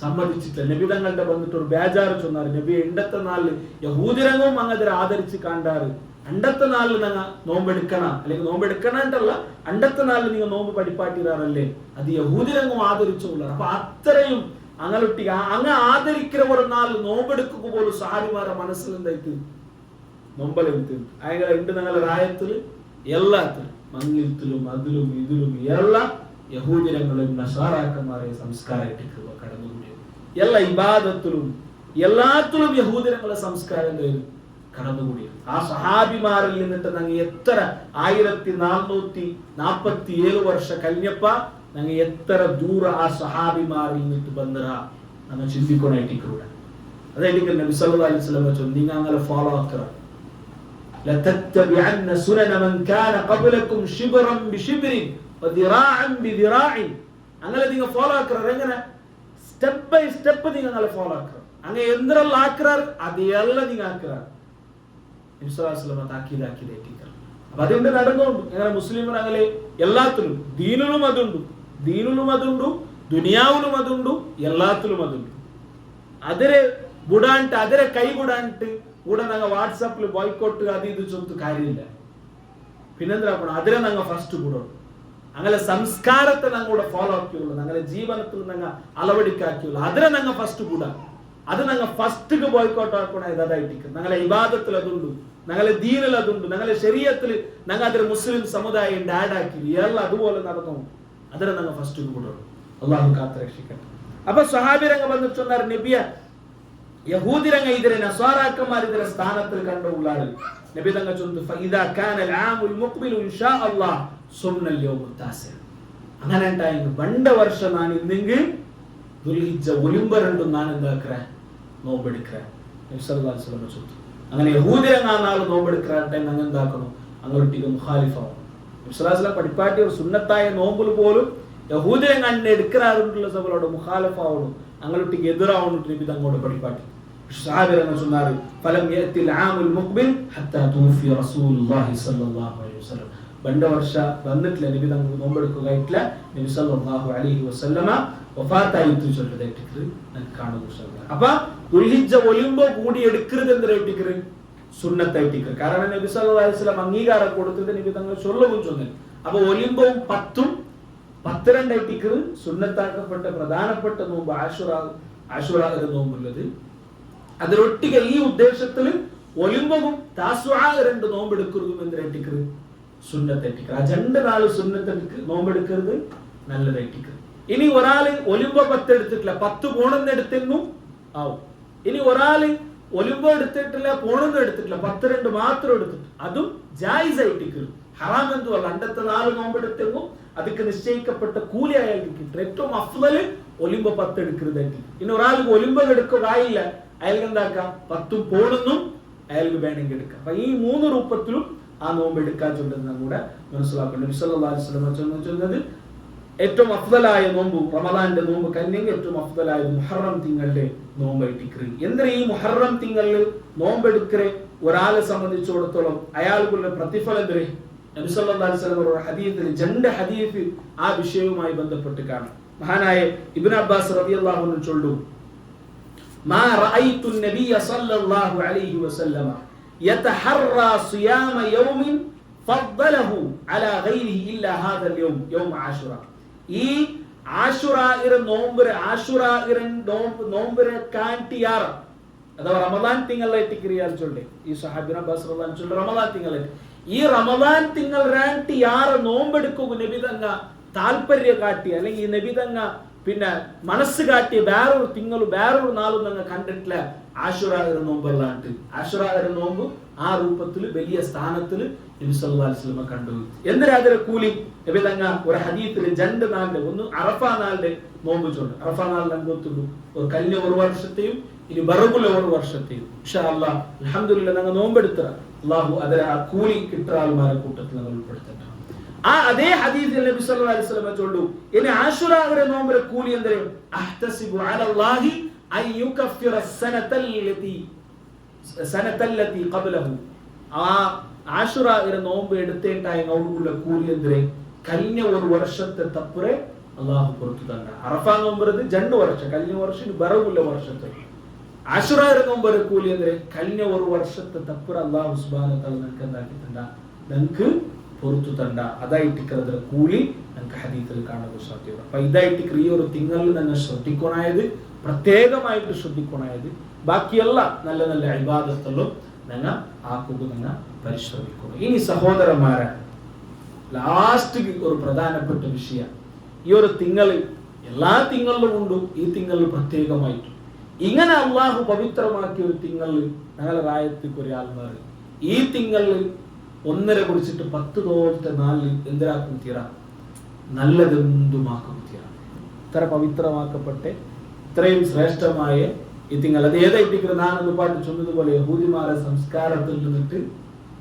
സമ്മതിച്ചിട്ടില്ല. നബി തങ്ങളുടെ വന്നിട്ട് ഒരു ബേജാറ് ചൊന്നാറ്, നബി ഇണ്ടത്തെ നാളില് യഹൂദിരങ്ങവും അങ്ങനെ ആദരിച്ച് കണ്ടാറ്, അണ്ടത്തെ നാളിൽ ഞങ്ങൾ നോമ്പെടുക്കണം, അല്ലെങ്കിൽ നോമ്പെടുക്കണല്ല അണ്ടത്തെ നാളിൽ നിങ്ങൾ നോമ്പ് പഠിപ്പാട്ടിരാറല്ലേ, അത് യഹൂദിരങ്ങും ആദരിച്ചുള്ള. അപ്പൊ അത്രയും അങ്ങനൊട്ടി അങ്ങ് ആദരിക്കുന്ന ഒരു നാൾ നോമ്പെടുക്കുക പോലും സഹാബിമാരുടെ മനസ്സിൽ എന്തായിട്ട് നൊമ്പലെടുത്ത് അയാളെ ഉണ്ട്. ഞങ്ങളുടെ രായത്തില് എല്ലാത്തിലും മങ്ങിലത്തിലും അതിലും ഇതിലും എല്ലാ യഹൂദിരങ്ങളും നസാറാക്കന്മാരെ സംസ്കാരമായിട്ട് കടന്നുകൂടിയത്. എല്ലാ ഇബാദത്തിലും എല്ലാത്തിലും യഹൂദിരങ്ങളെ സംസ്കാരം കടന്നുകൂടിയത്. ആ സഹാബിമാരിൽ നിന്നിട്ട് ഞങ്ങൾ എത്ര 1447 വർഷം കഴിഞ്ഞപ്പ ഞങ്ങൾ എത്ര ദൂര ആ സഹാബിമാരിൽ നിന്നിട്ട് ബന്ധ നമ്മൾ ചിന്തിക്കൊണ്ടായിട്ടിക്കൂടെ. അതായിരിക്കും നബി സല്ലല്ലാഹു അലൈഹി വസല്ലം പറഞ്ഞു, നിങ്ങൾ അങ്ങനെ ഫോളോ ആക്കുക. لتتبعن سنن من كان قبلكم شبرا بشبر وذراعا بذراع. അങ്ങനെ നിങ്ങൾ ഫോളോ ആക്കുക. എങ്ങനെ സ്റ്റെപ്പ് ബൈ സ്റ്റെപ്പ് നിങ്ങൾ അങ്ങനെ ഫോളോ ആക്കുക. അങ്ങനെ എന്തെല്ലാം ആക്കുക അതെല്ലാം നിങ്ങൾ ആക്കുക. അപ്പൊ അതുകൊണ്ട് നടന്നുകൊണ്ട് അങ്ങനെ മുസ്ലിംകൾ അങ്ങനെ എല്ലാത്തിലും ദീനിലും അതുണ്ട്, ദുനിയാവിലും അതുണ്ട്, എല്ലാത്തിലും അതുണ്ട്. അതിരെ ബുടാണ്ട് അതിരെ കൈ ബുടാണ്ട് കൂടെ ഞങ്ങൾ വാട്സാപ്പിൽ ബോയ്ക്കോട്ട് അത് ഇത് ചൊത്ത് കാര്യമില്ല. പിന്നെന്താ അതിരെ ഞങ്ങൾ ഫസ്റ്റ് കൂടെ അങ്ങനെ സംസ്കാരത്തെ ഞങ്ങളുടെ ഫോളോ ആക്കിയുള്ളൂ, ഞങ്ങളുടെ ജീവിതത്തിൽ ഞങ്ങൾ അളവടിക്കാക്കിയുള്ളൂ. അതിരെ ഞങ്ങൾ ഫസ്റ്റ് കൂടാ, അത് ഞങ്ങൾ ഫസ്റ്റ് ബോയ്ക്കോട്ട് ആക്കണ ഇതായിട്ട് ഞങ്ങളെ ഇബാദത്തിൽ അതുണ്ട്, ഞങ്ങളെ ദീനിൽ അതുണ്ട്, ഞങ്ങളെ ശരീഅത്തിൽ ഞങ്ങൾ അതിൽ മുസ്ലിം സമുദായം ആഡ് ആക്കി എല്ലാം അതുപോലെ നടന്നു. അതിനെ ഞങ്ങൾ ഫസ്റ്റ് കൂടെ. അള്ളാഹു കാത്ത് രക്ഷിക്കട്ടെ. അപ്പൊ സ്വഹാബിരങ്ങ വന്നിട്ട് ചൊന്നാർ, നബിയ യഹൂദിരങ്ങ ഇതിരെ നസ്വാറാക്കന്മാർ ഇതിരെ സ്ഥാനത്തിൽ കണ്ടുള്ളാറ്. നബി തങ്ങൾ ചൊന്നു, ഫഇദാ കാനൽ ആമുൽ മുഖ്ബിലു ഇൻഷാ അല്ലാഹ് സുന്നൽ യൗമുൽ താസിഅ. അങ്ങനെ ഉണ്ടായെങ്കിൽ വണ്ട വർഷം ഞാൻ ഇന്നെങ്കിൽ ദുൽഹിജ്ജ ഒലിമ്പരണ്ടും ഞാൻ എന്താക്കറ നോമ്പെടുക്കറ. നബി സല്ലല്ലാഹു അലൈഹി വസല്ലം ചൊന്നു. അങ്ങനെ യഹൂദിരങ്ങ ആ നാൾ നോമ്പെടുക്കറ ടൈം ഞങ്ങൾ എന്താക്കണം, അങ്ങോട്ടേക്ക് മുഖാലിഫാവും. നബി സല്ലല്ലാഹു അലൈഹി വസല്ലം പഠിപ്പാട്ടിയ ഒരു സുന്നത്തായ നോമ്പിൽ പോലും യഹൂദിരങ്ങ അന്നെ എടുക്കാറുള്ള സഭകളോട് മുഖാലിഫാവണം, അങ്ങോട്ടേക്ക് എതിരാവണിട്ട് നബി തങ്ങോട് പഠിപ്പാട്ടി. സഹാബിരങ്ങ ചൊന്നാറ്, ഫലം യഅതിൽ ആമുൽ മുഖ്ബിൽ ഹത്താ തൂഫി റസൂലുള്ളാഹി സ്വല്ലല്ലാഹു അലൈഹി വസല്ലം. വണ്ട വർഷ വന്നിട്ടില്ല നബി തങ്ങൾ നോമ്പെടുക്കുകയായിട്ടില്ല. നബി സല്ലല്ലാഹു അലൈഹി വസല്ലമ വഫാത്തായിട്ട് ചൊല്ലതായിട്ട് കാണുന്നു. അപ്പൊ ദുൽഹിജ്ജ ഒലിമ്പോ കൂടി എടുക്കരുത് എന്തിനായിട്ടിക്കറ് സുന്നത്തായിട്ടിക്കറ്. കാരണം നബി സല്ലല്ലാഹു അലൈഹി വസല്ലം അംഗീകാരം കൊടുത്തിട്ട് നബി തങ്ങൾ ചൊല്ലുകയും ചൊന്നു. അപ്പൊ ഒലിമ്പവും 10ഉം 12 സുന്നത്താക്കപ്പെട്ട പ്രധാനപ്പെട്ട നോമ്പ് ആശുറ നോമ്പുള്ളത്. അതിലൊട്ടിക ഈ ഉദ്ദേശത്തിൽ ഒലിമ്പവും താസുആ 2 നോമ്പെടുക്കുന്നതും എന്തിനായിട്ടിക്കറ് സുന്നത്തായിട്ടിക്കറ്. ആ 2 നാൾ സുന്നത്ത് നോമ്പെടുക്കരുത് നല്ലതായിട്ടിക്കറ്. ഇനി ഒരാള് ഒലിമ്പോ 10 എടുത്തിട്ടില്ല, 10 പോണെന്ന് എടുത്തെന്നും ആവും. ഇനി ഒരാള് ഒലിമ്പോ എടുത്തിട്ടില്ല, പോണെന്ന് എടുത്തിട്ടില്ല, 10 മാത്രം എടുത്തിട്ട് അതും ജായിസ് ആയിട്ടിക്കറ്. ഹറാം എന്തും അല്ല. അണ്ടത്തെ 4 നോമ്പെടുത്തെന്നും അതിക്ക് നിശ്ചയിക്കപ്പെട്ട കൂലി അയാൾക്ക് കിട്ടും. ഏറ്റവും അഫ്ളല് ഒലിമ്പോ 10 എടുക്കരുതായിട്ട്. ഇനി ഒരാൾക്ക് ഒലിമ്പോ എടുക്കുക ആയില്ല, അയാൾക്ക് എന്താക്കാം 10ഉം പോണെന്നും അയാൾക്ക് വേണമെങ്കിൽ എടുക്കാം. അപ്പൊ ഈ 3 രൂപത്തിലും ആ നോമ്പ് എടുക്കാൻ ചൊല്ലുന്ന കൂടെ മനസ്സിലാക്കണം. നബി സല്ലല്ലാഹു അലൈഹി വസല്ലം ചൊല്ലുന്നത് ഏറ്റവും അഫ്ളലായ നോമ്പ് റമദാന്റെ നോമ്പ് കന്നെങ്കിൽ ഏറ്റവും അഫ്ളലായ മുഹറം തിങ്കളുടെ നോമ്പായിട്ടിക്കറി. എന്തിനാ ഈ മുഹറം തിങ്കളിൽ നോമ്പെടുക്കറെ ഒരാളെ സംബന്ധിച്ചിടത്തോളം അയാൾക്കുള്ള പ്രതിഫലം എന്തേ? നബി സല്ലല്ലാഹു അലൈഹി വസല്ലം ഒരു ഹദീസിൽ 2 ഹദീസ് ആ വിഷയവുമായി ബന്ധപ്പെട്ട് കാണാം. മഹാനായ ഇബ്നു അബ്ബാസ് റളിയല്ലാഹു അൻഹു ചൊല്ലുന്നു, മാ റഅയ്തു നബിയ സല്ലല്ലാഹു അലൈഹി വസല്ലം യതഹറ സിയാമ യൗമിൻ ഫദ്ദലഹു അലാ ഗൈരിഹി ഇല്ലാ ഹാദൽ യൗം യൗം ആശുറ. ഈ ആശുറാഇര നോമ്പ് നോമ്പ് കാണ്ടിയാറ അഥവാ റമദാൻ തിങ്കളായിട്ട് ക്രിയാൽ ചൊല്ലേ ഈ സഹാബിന ബസ് റമദാൻ ചൊല്ല റമദാൻ തിങ്കളായിട്ട് ഈ റമദാൻ തിങ്കൾ രാണ്ടി യാറ നോമ്പെടുക്കുക നബിതങ്ങ താല്പര്യ കാട്ടി അല്ലെങ്കിൽ ഈ നബിതങ്ങ പിന്നെ മനസ്സ് കാട്ടി വേറൊരു തിങ്കളും വേറൊരു നാളും ഞങ്ങൾ കണ്ടിട്ടില്ല ആശുറാഇര നോമ്പല്ലാണ്ട്. ആശുറാഇര നോമ്പ് ആ രൂപത്തിൽ വലിയ സ്ഥാനത്തിൽ നബി സല്ലല്ലാഹു അലൈഹി വസല്ലം കണ്ടു. എന്തിനാ അതിലെ കൂലി നബിതങ്ങ ഒരു ഹദീസിൽ 2 നാളിന്റെ ഒന്ന് അറഫ നാളിന്റെ നോമ്പ് ചൊല്ലും. അറഫ നാളിൽ അംഗത്തുള്ളൂ ഒരു കഴിഞ്ഞ ഒരു വർഷത്തെയും ഇനി ബറബുൽ ഒരു വർഷത്തെയും ഇൻഷാ അല്ലാഹ് അൽഹംദുലില്ലാഹ് ഞങ്ങൾ നോമ്പെടുത്തറ അല്ലാഹു അതിലെ ആ കൂലി കിട്ടുന്ന ആൾമാരെ കൂട്ടത്തിൽ നമ്മൾ ഉൾപ്പെടുത്തട്ടെ. ആ അതേ ഹദീസിൽ നബി സല്ലല്ലാഹു അലൈഹി വസല്ലം ചൊല്ലു ഇനി ആശുറാഇര നോമ്പിലെ കൂലി എന്തേ അഹ്തസിബു അലല്ലാഹി അൻ യുകഫിറ സനതല്ലതി ഖബ്ലഹു. ആ ആശുറാഇര നോമ്പ് എടുത്തേണ്ടായ അവളുള്ള കൂലി എന്തേ കഴിഞ്ഞ ഒരു വർഷത്തെ തപ്പുറെ അല്ലാഹു പുറത്തു തന്ന. അറഫ നോമ്പറത് 2 വർഷം കഴിഞ്ഞ വർഷം ബറവുള്ള വർഷത്തെ ആശുറാഇര നോമ്പറെ കൂലി എന്തേ കഴിഞ്ഞ ഒരു വർഷത്തെ തപ്പുറ അല്ലാഹു സുബ്ഹാനഹു വ തആല നമുക്ക് എന്താക്കി തണ്ട നമുക്ക് പുറത്തു തണ്ട. അതായിട്ടിക്കറದ್ರ കൂലി നമുക്ക് ഹദീസിൽ കാണാൻ സാധ്യത. അപ്പൊ ഇതായിട്ട് ഈ ഒരു തിങ്കളിൽ നിങ്ങൾ ശ്രദ്ധിക്കണായത് പ്രത്യേകമായിട്ട് ശ്രദ്ധിക്കണായത് ബാക്കിയെല്ല നല്ല നല്ല ഇബാദത്തുകളും നിങ്ങൾ ആക്കുക നിങ്ങൾ പരിശ്രമിക്കണം. ഇനി സഹോദരന്മാരെ ലാസ്റ്റ് ഒരു പ്രധാനപ്പെട്ട വിഷയം ഈ ഒരു തിങ്കളിൽ എല്ലാ തിങ്കളിലും ഉണ്ട് ഈ തിങ്കളിൽ പ്രത്യേകമായിട്ട് ഇങ്ങനെ അള്ളാഹു പവിത്രമാക്കിയ ഒരു തിങ്കളിൽ ഞങ്ങളെ റായത്തിൽ കുറെ ആൾമാർ ഈ തിങ്കളിൽ 1 കുടിച്ചിട്ട് 10 തോളത്തെ 4 എന്തിനാക്കും തീരാ നല്ലതെന്തുമാക്കും തീരാ. ഇത്ര പവിത്രമാക്കപ്പെട്ട് ഇത്രയും ശ്രേഷ്ഠമായ ഈ തിങ്കൾ അത് ഏതായിട്ടിരിക്കുന്ന നാനൊന്ന് പാട്ട് ചൊന്നതുപോലെ യഹൂദിമാരെ സംസ്കാരത്തിൽ നിന്നിട്ട്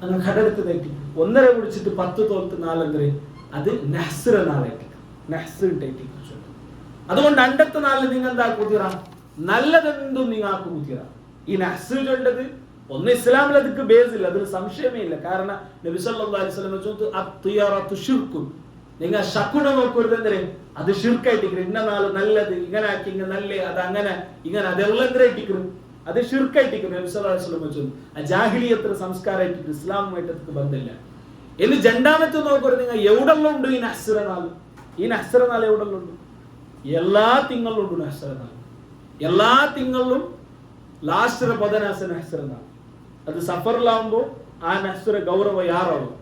അങ്ങ് കടലെടുത്ത് തെറ്റി 1 കുടിച്ചിട്ട് 10 തോളത്തെ 4 എന്തേ അത് നഹ്സ്ര നാളായിട്ട് നഹ്സ്റിട്ടായിട്ട്. അതുകൊണ്ട് 5ത്തെ നാളിൽ നിങ്ങൾ എന്താക്കും തീരാ നല്ലതെന്തും നിങ്ങാക്കും തീരാ. ഈ നഹ്സ് ചൊല്ലത് ഒന്ന് ഇസ്ലാമിൽ അതിക്ക് ബേസ് ഇല്ല, അതിൽ സംശയമേ ഇല്ല. കാരണം നബി സല്ലല്ലാഹു അലൈഹി വസല്ലം ചോദിച്ചു അത്തിയാറത്തു ശിർക്കുൻ. നിങ്ങൾ ശകുന നോക്കരുത് എന്തേ അത് ഷിർക്കായിട്ടിരിക്കും. ഇന്ന നാള് നല്ലത് ഇങ്ങനെ ആക്കി ഇങ്ങനെ നല്ല അത് അങ്ങനെ ഇങ്ങനെ അതെല്ലാം എന്തിനായിട്ടിരിക്കും അത് ഷിർക്കായിട്ടിരിക്കും. നബി സല്ലല്ലാഹു അലൈഹി വസല്ലം ചോദിച്ചു ആ ജാഹിലിയത്ത് സംസ്കാരമായിട്ട് ഇസ്ലാമുമായിട്ട് അതിക്ക് ബന്ധമില്ല. ഇനി 2ാമത്തെ നോക്കരുത് നിങ്ങൾ എവിടെല്ലാം ഉണ്ട് ഈ നഹ്സ്ര നാൾ. ഈ നഹ്സ്ര നാൾ എവിടെല്ലാം ഉണ്ട്? എല്ലാ തിങ്കളിലും ഉണ്ട് നഹ്സ്ര നാൾ. എല്ലാ തിങ്കളിലും ലാസ്റ്റ് പദനാസ നഹ്സ്ര നാൾ. അത് സഫറിലാവുമ്പോ ആ നഹ്സ്ര ഗൗരവ യാറാവും.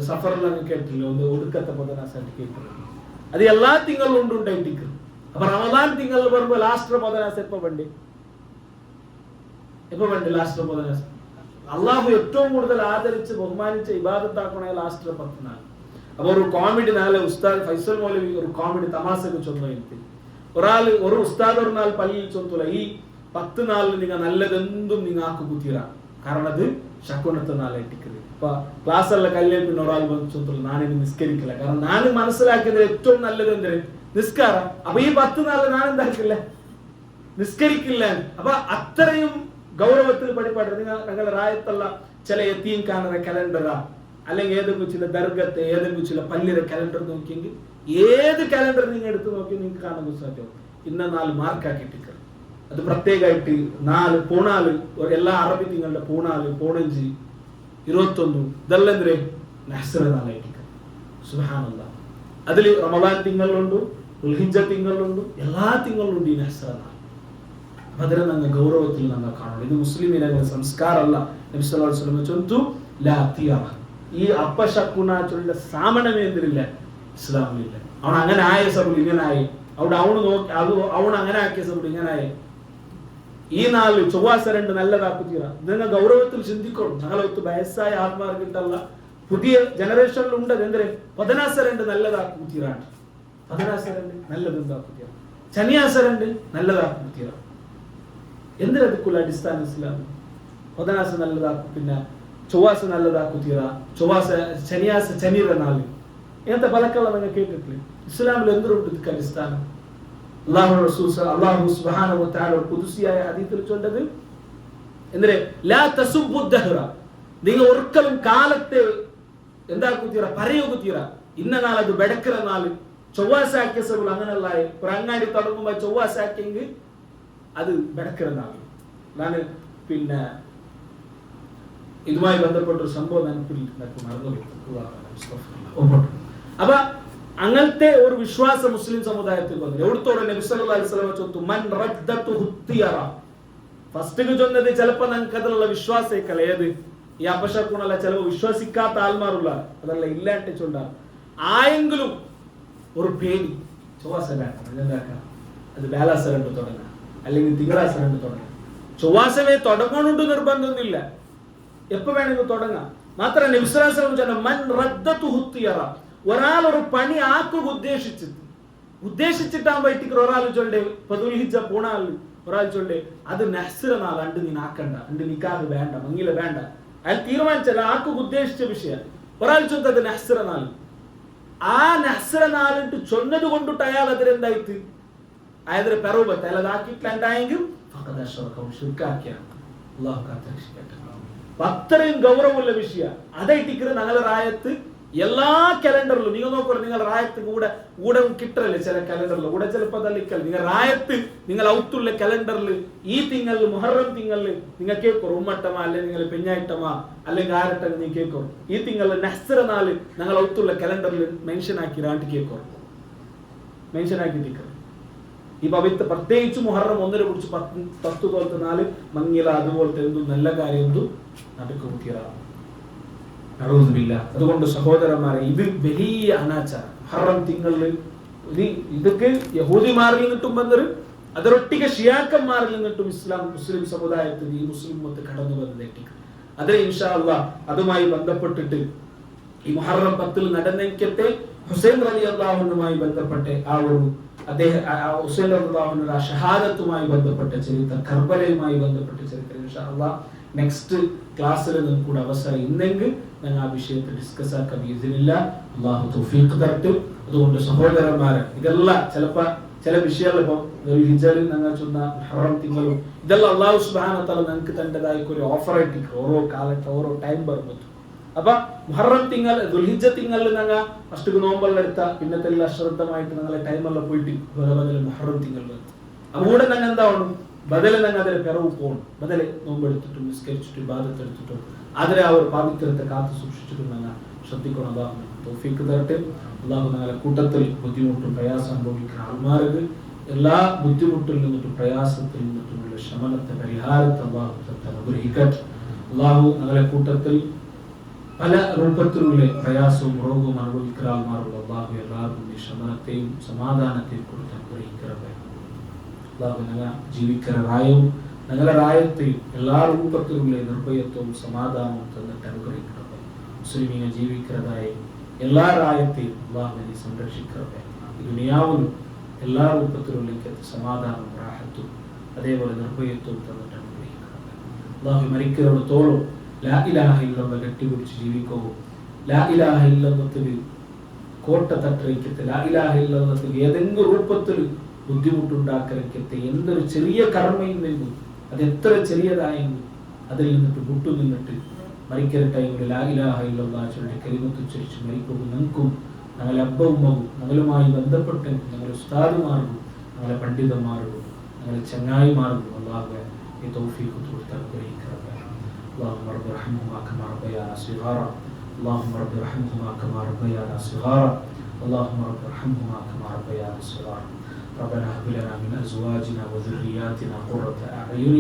സഫറിലാണ് കേട്ടില്ല ഒന്ന് ഒടുക്കത്തെ പദനാസായിട്ട് കേട്ടില്ല. അത് എല്ലാ തിങ്കളിലും ഉണ്ടായിട്ടിരിക്കും. അപ്പൊ റമദാൻ തിങ്കളിൽ വരുമ്പോ ലാസ്റ്റ് പദനാസ എപ്പോ വേണ്ടി ലാസ്റ്റ് പദനാസ അള്ളാഹു ഏറ്റവും കൂടുതൽ ആദരിച്ച് ബഹുമാനിച്ച് ഇബാദത്താക്കണ ലാസ്റ്റ് 10 നാൾ. അപ്പൊ ഒരു കോമഡി നാളെ ഉസ്താദ് ഫൈസൽ മൗലവി ഒരു കോമഡി തമാശക്ക് ചൊന്നു ഒരു ഉസ്താദ് ഒരു നാൾ പള്ളിയിൽ ചൊന്നൂല ഈ 10 നാളിൽ നിങ്ങൾ നല്ലതെന്തും നിങ്ങൾ ആക്കു കുത്തിയ. കാരണം അത് ശകുനത്തെ നാളായിട്ടിരിക്കുന്നത്. ഇപ്പൊ ക്ലാസ്സുള്ള കല്യാണം പിന്നെ ഒരാൾ ചൊന്നൂല ഞാനിത് നിസ്കരിക്കില്ല. കാരണം ഞാൻ മനസ്സിലാക്കിയത് ഏറ്റവും നല്ലത് എന്തേ നിസ്കാരം. അപ്പൊ ഈ 10 നാളിൽ ഞാൻ എന്താക്കില്ല നിസ്കരിക്കില്ല. അപ്പൊ അത്രയും ഗൗരവത്തിൽ പഠിപ്പാട് ഞങ്ങളുടെ റായത്തുള്ള ചില യത്തീം കാണുന്ന കലണ്ടറാ അല്ലെങ്കിൽ ഏതെങ്കിലും ചില ദർഗത്തെ ഏതെങ്കിലും ചില പള്ളിയുടെ കലണ്ടർ നോക്കിയെങ്കിൽ ഏത് കലണ്ടർ നിങ്ങൾ എടുത്ത് നോക്കി നിങ്ങൾക്ക് കാണാൻ സാധ്യം ഇന്ന 4 മാർക്കാക്കിട്ടിരിക്കുക. അത് പ്രത്യേകമായിട്ട് 4 പൂണാല് എല്ലാ അറബി തിങ്കളുടെ പൂണാല് 15 21 ഇതെല്ലാം എന്തേ നഹ്സ്ര നാളായിട്ടിരിക്കുക. സുബ്ഹാനല്ലാഹ്. അതിൽ റമദാൻ തിങ്കളിലുണ്ട്, ദുൽഹിജ്ജ തിങ്കളിലുണ്ട്, എല്ലാ തിങ്കളിലുണ്ട് ഈ നഹ്സ്ര നാൾ. അതിനെ നമ്മൾ ഗൗരവത്തിൽ നമ്മൾ കാണണം. ഇത് മുസ്ലിമിനെ സംസ്കാരമല്ല. നബി സല്ലല്ലാഹു അലൈഹി വസല്ലം ചൊല്ലുന്നു ലാ തിയാറ. ഈ അപ്പശകുന ചൊല്ലുന്ന സാമണമേ എന്തില്ല ഇസ്ലാമിലില്ല. അവൻ അങ്ങനെ ആയ സബുൽ ഇങ്ങനെ ആയി അവിടെ അവന് നോക്കി അത് അവൻ അങ്ങനെ ആക്കിയ സബുൽ ഇങ്ങനെ ആയി. ഈ 4 ചൊവ്വാഴ്ച 2 നല്ലതാക്കു തീരാ. നിങ്ങൾ ഗൗരവത്തിൽ ചിന്തിക്കണം. ഞങ്ങളെ വയസ്സായ ആത്മാർക്കിട്ടല്ല പുതിയ ജനറേഷനിൽ ഉണ്ട് എന്തേ 14 2 നല്ലതാക്കു തീരാണ്. 14 2 നല്ലതെന്താക്കു തീരാ. ശനിയാഴ്ച 2 നല്ലതാക്കു തീരാ. എന്തിനതുക്കുള്ള അടിസ്ഥാന ഇസ്ലാം 14 നല്ലതാക്കും പിന്നെ ചൊവ്വാഴ്ച നല്ലതാക്കു തീരാ. ചൊവ്വാഴ്ച ശനിയാഴ്ച ശനിയുടെ 4 ഇങ്ങനത്തെ പലക്കള്ള നിങ്ങൾ കേട്ടിട്ടില്ലേ? ഇസ്ലാമിൽ എന്തുകൊണ്ട് ഇതിക്ക് അടിസ്ഥാനം? അല്ലാഹു സുബ്ഹാനഹു വ തആല ഖുദ്സിയായ ഹദീസിൽ ചൊല്ലത് എന്തേ ലാ തസുബ്ബു ദഹ്റ. നിങ്ങൾ ഒരിക്കലും കാലത്തെ എന്താക്കു തീരാ പറയുക തീരാ. ഇന്ന നാൾ അത് ബെടക്കര നാൾ ചൊവ്വാഴ്ച ആക്കിയ സബുൽ അങ്ങനെയുള്ള ഒരു അങ്ങാടി തുടങ്ങുമ്പോൾ ചൊവ്വാഴ്ച ആക്കിയെങ്കിൽ അത് ബെടക്കര നാൾ. ഞാൻ പിന്നെ ഇതുമായി ബന്ധപ്പെട്ട ഒരു സംഭവം മറന്നു. അപ്പൊ അങ്ങനത്തെ ഒരു വിശ്വാസം മുസ്ലിം സമുദായത്തിൽ വന്നു. എവിടത്തോടെ നബി സല്ലല്ലാഹു അലൈഹി വസല്ലം ചൊല്ലുന്നു മൻ റദ്ദതുഹു തിയറ. ഫസ്റ്റ് ചൊന്നത് ചിലപ്പോൾ നിങ്ങൾക്ക് അതിലുള്ള വിശ്വാസേക്കല്ല. ഏത് ഈ അപശകുണല്ല ചിലപ്പോൾ വിശ്വസിക്കാത്ത ആൾമാരുള്ള അതല്ല ഇല്ലാണ്ട് ചൊല്ല ആയെങ്കിലും ഒരു പേടി ചൊവ്വാസരാക്കാം അത് വേലാസരണ്ട് തുടങ്ങാം അല്ലെങ്കിൽ തിങ്കളാസരണ്ട് തുടങ്ങാം. ചൊവ്വാസമേ തുടങ്ങണുണ്ട് നിർബന്ധമൊന്നുമില്ല, എപ്പോ വേണമെങ്കിൽ തുടങ്ങാം. മാത്രം നബി സല്ലല്ലാഹു അലൈഹി വസല്ലം മൻ റദ്ദതുഹു തിയറ, ഒരാൾ ഒരു പണി ആക്കുക ഉദ്ദേശിച്ചിട്ടാൻ പറ്റിക്കുന്ന ഒരാൾ ചൊല്ലേ പതുൽഹിജ്ജ പോണാൽ ഒരാൾ ചൊല്ലേ അത് നഹ്സിറ നാൾ അണ്ട് നീ ആക്കണ്ട, അണ്ട് നിക്കാഹ് വേണ്ട, മങ്ങില വേണ്ട, അയാൾ തീരുമാനിച്ചല്ല ആക്കുക ഉദ്ദേശിച്ച വിഷയം. ഒരാൾ ചൊന്നത് നഹ്സിറ നാൾ, ആ നഹ്സിറ നാളിട്ട് ചൊന്നത് കൊണ്ടിട്ട് അയാൾ അതിലെന്തായിട്ട് അയാളുടെ പെറവുപത്ത് അയാൾ അതാക്കിയിട്ടില്ലാണ്ടായെങ്കിൽ അത്രയും ഗൗരവമുള്ള വിഷയ അതായിട്ടിക്കറ് ഞങ്ങളുടെ റായത്ത് എല്ലാ ക്യാലണ്ടറിലും നിങ്ങൾ നോക്കുക. നിങ്ങൾ റായത്ത് കൂടെ കിട്ടല്ലേ ചില ക്യാലണ്ടറിൽ കൂടെ ചിലപ്പോൾ അതല്ലിക്കൽ നിങ്ങൾ റായത്ത് നിങ്ങൾ ഔത്തുള്ള ക്യാലണ്ടറിൽ ഈ തിങ്കളിൽ മുഹറം തിങ്കളിൽ നിങ്ങൾ കേൾക്കും ഉമ്മട്ടമ അല്ലെങ്കിൽ നിങ്ങൾ പെഞ്ഞായിട്ടമ അല്ലെങ്കിൽ ആരട്ടം നീ കേൾക്കും. ഈ തിങ്കളിൽ നഹ്സിറ നാള് ഞങ്ങൾ ഔത്തുള്ള ക്യാലണ്ടറിൽ മെൻഷൻ ആക്കി രാണ്ട് കേൾക്കും, മെൻഷൻ ആക്കിയിട്ടിക്കറ്. ഈ പവിത്ര പ്രത്യേകിച്ച് മുഹറം 1 കുറിച്ച് 10 പോലത്തെ നാല് മങ്ങില അതുപോലത്തെ എന്തും നല്ല കാര്യം എന്തും നടക്കുത്തിയാണ്. അതുകൊണ്ട് സഹോദരന്മാരെ ഇത് വലിയ അനാചാരം. മുഹറം തിങ്കളിൽ ഇതൊക്കെ യഹൂദിമാരിൽ നിന്നിട്ടും വന്നത് അതരൊട്ടിക ഷിയാക്കന്മാരിൽ നിന്നിട്ടും മുസ്ലിം സമുദായത്തിൽ ഈ മുസ്ലിം മത്ത് കടന്നു വന്നതെറ്റി. അതിനെ ഇൻഷാ അല്ലാഹ് അതുമായി ബന്ധപ്പെട്ടിട്ട് ഈ മുഹറം 10 നടന്നെക്കത്തെ ഹുസൈൻ റളിയല്ലാഹു അൻഹുമായി ബന്ധപ്പെട്ട ആ ഒരു ഹുസൈൻ റളിയല്ലാഹു അൻഹുവിന്റെ ഷഹാദത്തുമായി ബന്ധപ്പെട്ട ചരിത്രം, കർബലയുമായി ബന്ധപ്പെട്ട ചരിത്രം ഇൻഷാ അല്ലാഹ് നെക്സ്റ്റ് ക്ലാസ്സിൽ നിങ്ങൾക്ക് കൂടെ അവസരം ഇന്നെങ്കിൽ ഞങ്ങൾ ആ വിഷയത്തെ ഡിസ്കസ് ആക്കാൻ ഇതിനില്ല. അള്ളാഹു തൗഫീഖ് തരട്ടെ. അതുകൊണ്ട് സഹോദരന്മാരെ ഇതെല്ലാം ചിലപ്പോൾ ചില വിഷയങ്ങൾ ഇപ്പം ഹിജറിൽ ഞങ്ങൾ ചൊന്ന മുഹറം തിങ്കളും ഇതെല്ലാം അള്ളാഹു സുബ്ഹാനഹു വ തആല ഞങ്ങൾക്ക് തൻ്റെതായ ഒരു ഓഫർ ആയിട്ട് ഓരോ കാലത്ത് ഓരോ ടൈം പറഞ്ഞു. അപ്പൊ മുഹറം തിങ്കൾ ദുൽഹിജ്ജ തിങ്കളിൽ ഞങ്ങൾ ഫസ്റ്റ് നോമ്പെല്ലാം പിന്നത്തെ എല്ലാം ശ്രദ്ധമായിട്ട് ഞങ്ങളെ ടൈമെല്ലാം പോയിട്ട് മുഹറം തിങ്കൾ വന്നു. അതുകൂടെ ഞങ്ങൾ എന്താവണം ബദല് ഞങ്ങൾ അതിലെ പിറവ് പോകണം. ബദല് നോമ്പെടുത്തിട്ടും നിസ്കരിച്ചിട്ടും ബാധത്തെടുത്തിട്ടും അതിലെ ആ ഒരു പാവിത്രത്തെ കാത്തു സൂക്ഷിച്ചിട്ടും ഞങ്ങൾ ശ്രദ്ധിക്കണം. അള്ളാഹു തൗഫീഖ് തരട്ടെ. അള്ളാഹു ഞങ്ങളെ കൂട്ടത്തിൽ ബുദ്ധിമുട്ടും പ്രയാസം അനുഭവിക്കുന്ന ആൾമാർക്ക് എല്ലാ ബുദ്ധിമുട്ടിൽ നിന്നിട്ടും പ്രയാസത്തിൽ നിന്നിട്ടുമുള്ള ശമനത്തെ പരിഹാരത്തെ അള്ളാഹു അനുഗ്രഹിക്കട്ടെ. അള്ളാഹു ഞങ്ങളെ കൂട്ടത്തിൽ പല രൂപത്തിലുള്ള പ്രയാസവും രോഗവും അനുഭവിക്കുന്ന ആൾമാരുള്ള അള്ളാഹു എല്ലാവർക്കും ഈ ശമനത്തെയും സമാധാനത്തെയും കൊടുത്ത് അനുഗ്രഹിക്കട്ടെ. അള്ളാഹു ഞങ്ങൾ ജീവിക്കുന്ന റായവും ഞങ്ങളുടെ റായത്തെയും എല്ലാ രൂപത്തിലുള്ള നിർഭയത്വവും സമാധാനവും തന്നിട്ട് അനുഗ്രഹിക്കട്ടെ. മുസ്ലിമീനെ ജീവിക്കുന്നതായി എല്ലാ റായത്തെയും അള്ളാഹുവിനെ സംരക്ഷിക്കട്ടെ. ഈ ദുനിയാവിലും എല്ലാ രൂപത്തിലുള്ള സമാധാനവും റാഹത്തും അതേപോലെ നിർഭയത്വവും തന്നിട്ട് അനുഗ്രഹിക്കട്ടെ. അള്ളാഹു മരിക്കുന്നിടത്തോളം ലാ ഇലാഹ ഇല്ലല്ലാഹ് കെട്ടിപ്പിടിച്ച് ജീവിക്കവും ലാ ഇലാഹ ഇല്ലല്ലാഹ് കോട്ട തട്ടറിക്കത്തെ ലാ ഇലാഹ ഇല്ലല്ലാഹ് ഏതെങ്കിലും രൂപത്തിൽ ബുദ്ധിമുട്ടുണ്ടാക്കരക്കത്തെ എന്തൊരു ചെറിയ കർമ്മയെങ്കിലും അത് എത്ര ചെറിയതായെങ്കിലും അതിൽ നിന്നിട്ട് വിട്ടു നിന്നിട്ട് മരിക്കുന്ന ടൈമിൽ ലാ ഇലാഹ ഇല്ലല്ലാഹ് ചൊല്ലി കലിമത്ത് ഉച്ചരിച്ച് മരിക്കുമ്പോൾ ഞങ്ങൾക്കും ഞങ്ങളെ അബ്ബവും ഞങ്ങളുമായി ബന്ധപ്പെട്ട് ഞങ്ങളുടെ ഉസ്താദുമാർക്കും ഞങ്ങളെ പണ്ഡിതന്മാർക്കും ഞങ്ങളെ ചങ്ങായിമാർക്കും അല്ലാഹു ഈ തൗഫീഖ് കൊടുത്ത് അനുഗ്രഹിക്കട്ടെ. اللهم رب ارحمهما كما ربيانا صغارا اللهم رب ارحمهما كما ربيانا صغارا اللهم رب ارحمهما كما ربيانا صغارا ربنا هب لنا من ازواجنا وذرياتنا قرة اعين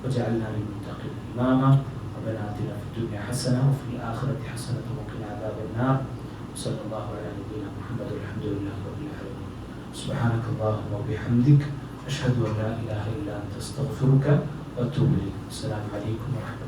واجعلنا للمتقين اماما ربنا آتنا في الدنيا حسنة وفي الآخرة حسنة وقنا عذاب النار وصلى الله على نبينا محمد والحمد لله رب العالمين. سبحانك اللهم وبحمدك أشهد أن لا إله إلا أنت أستغفرك وأتوب إليك. السلام عليكم ورحمة الله.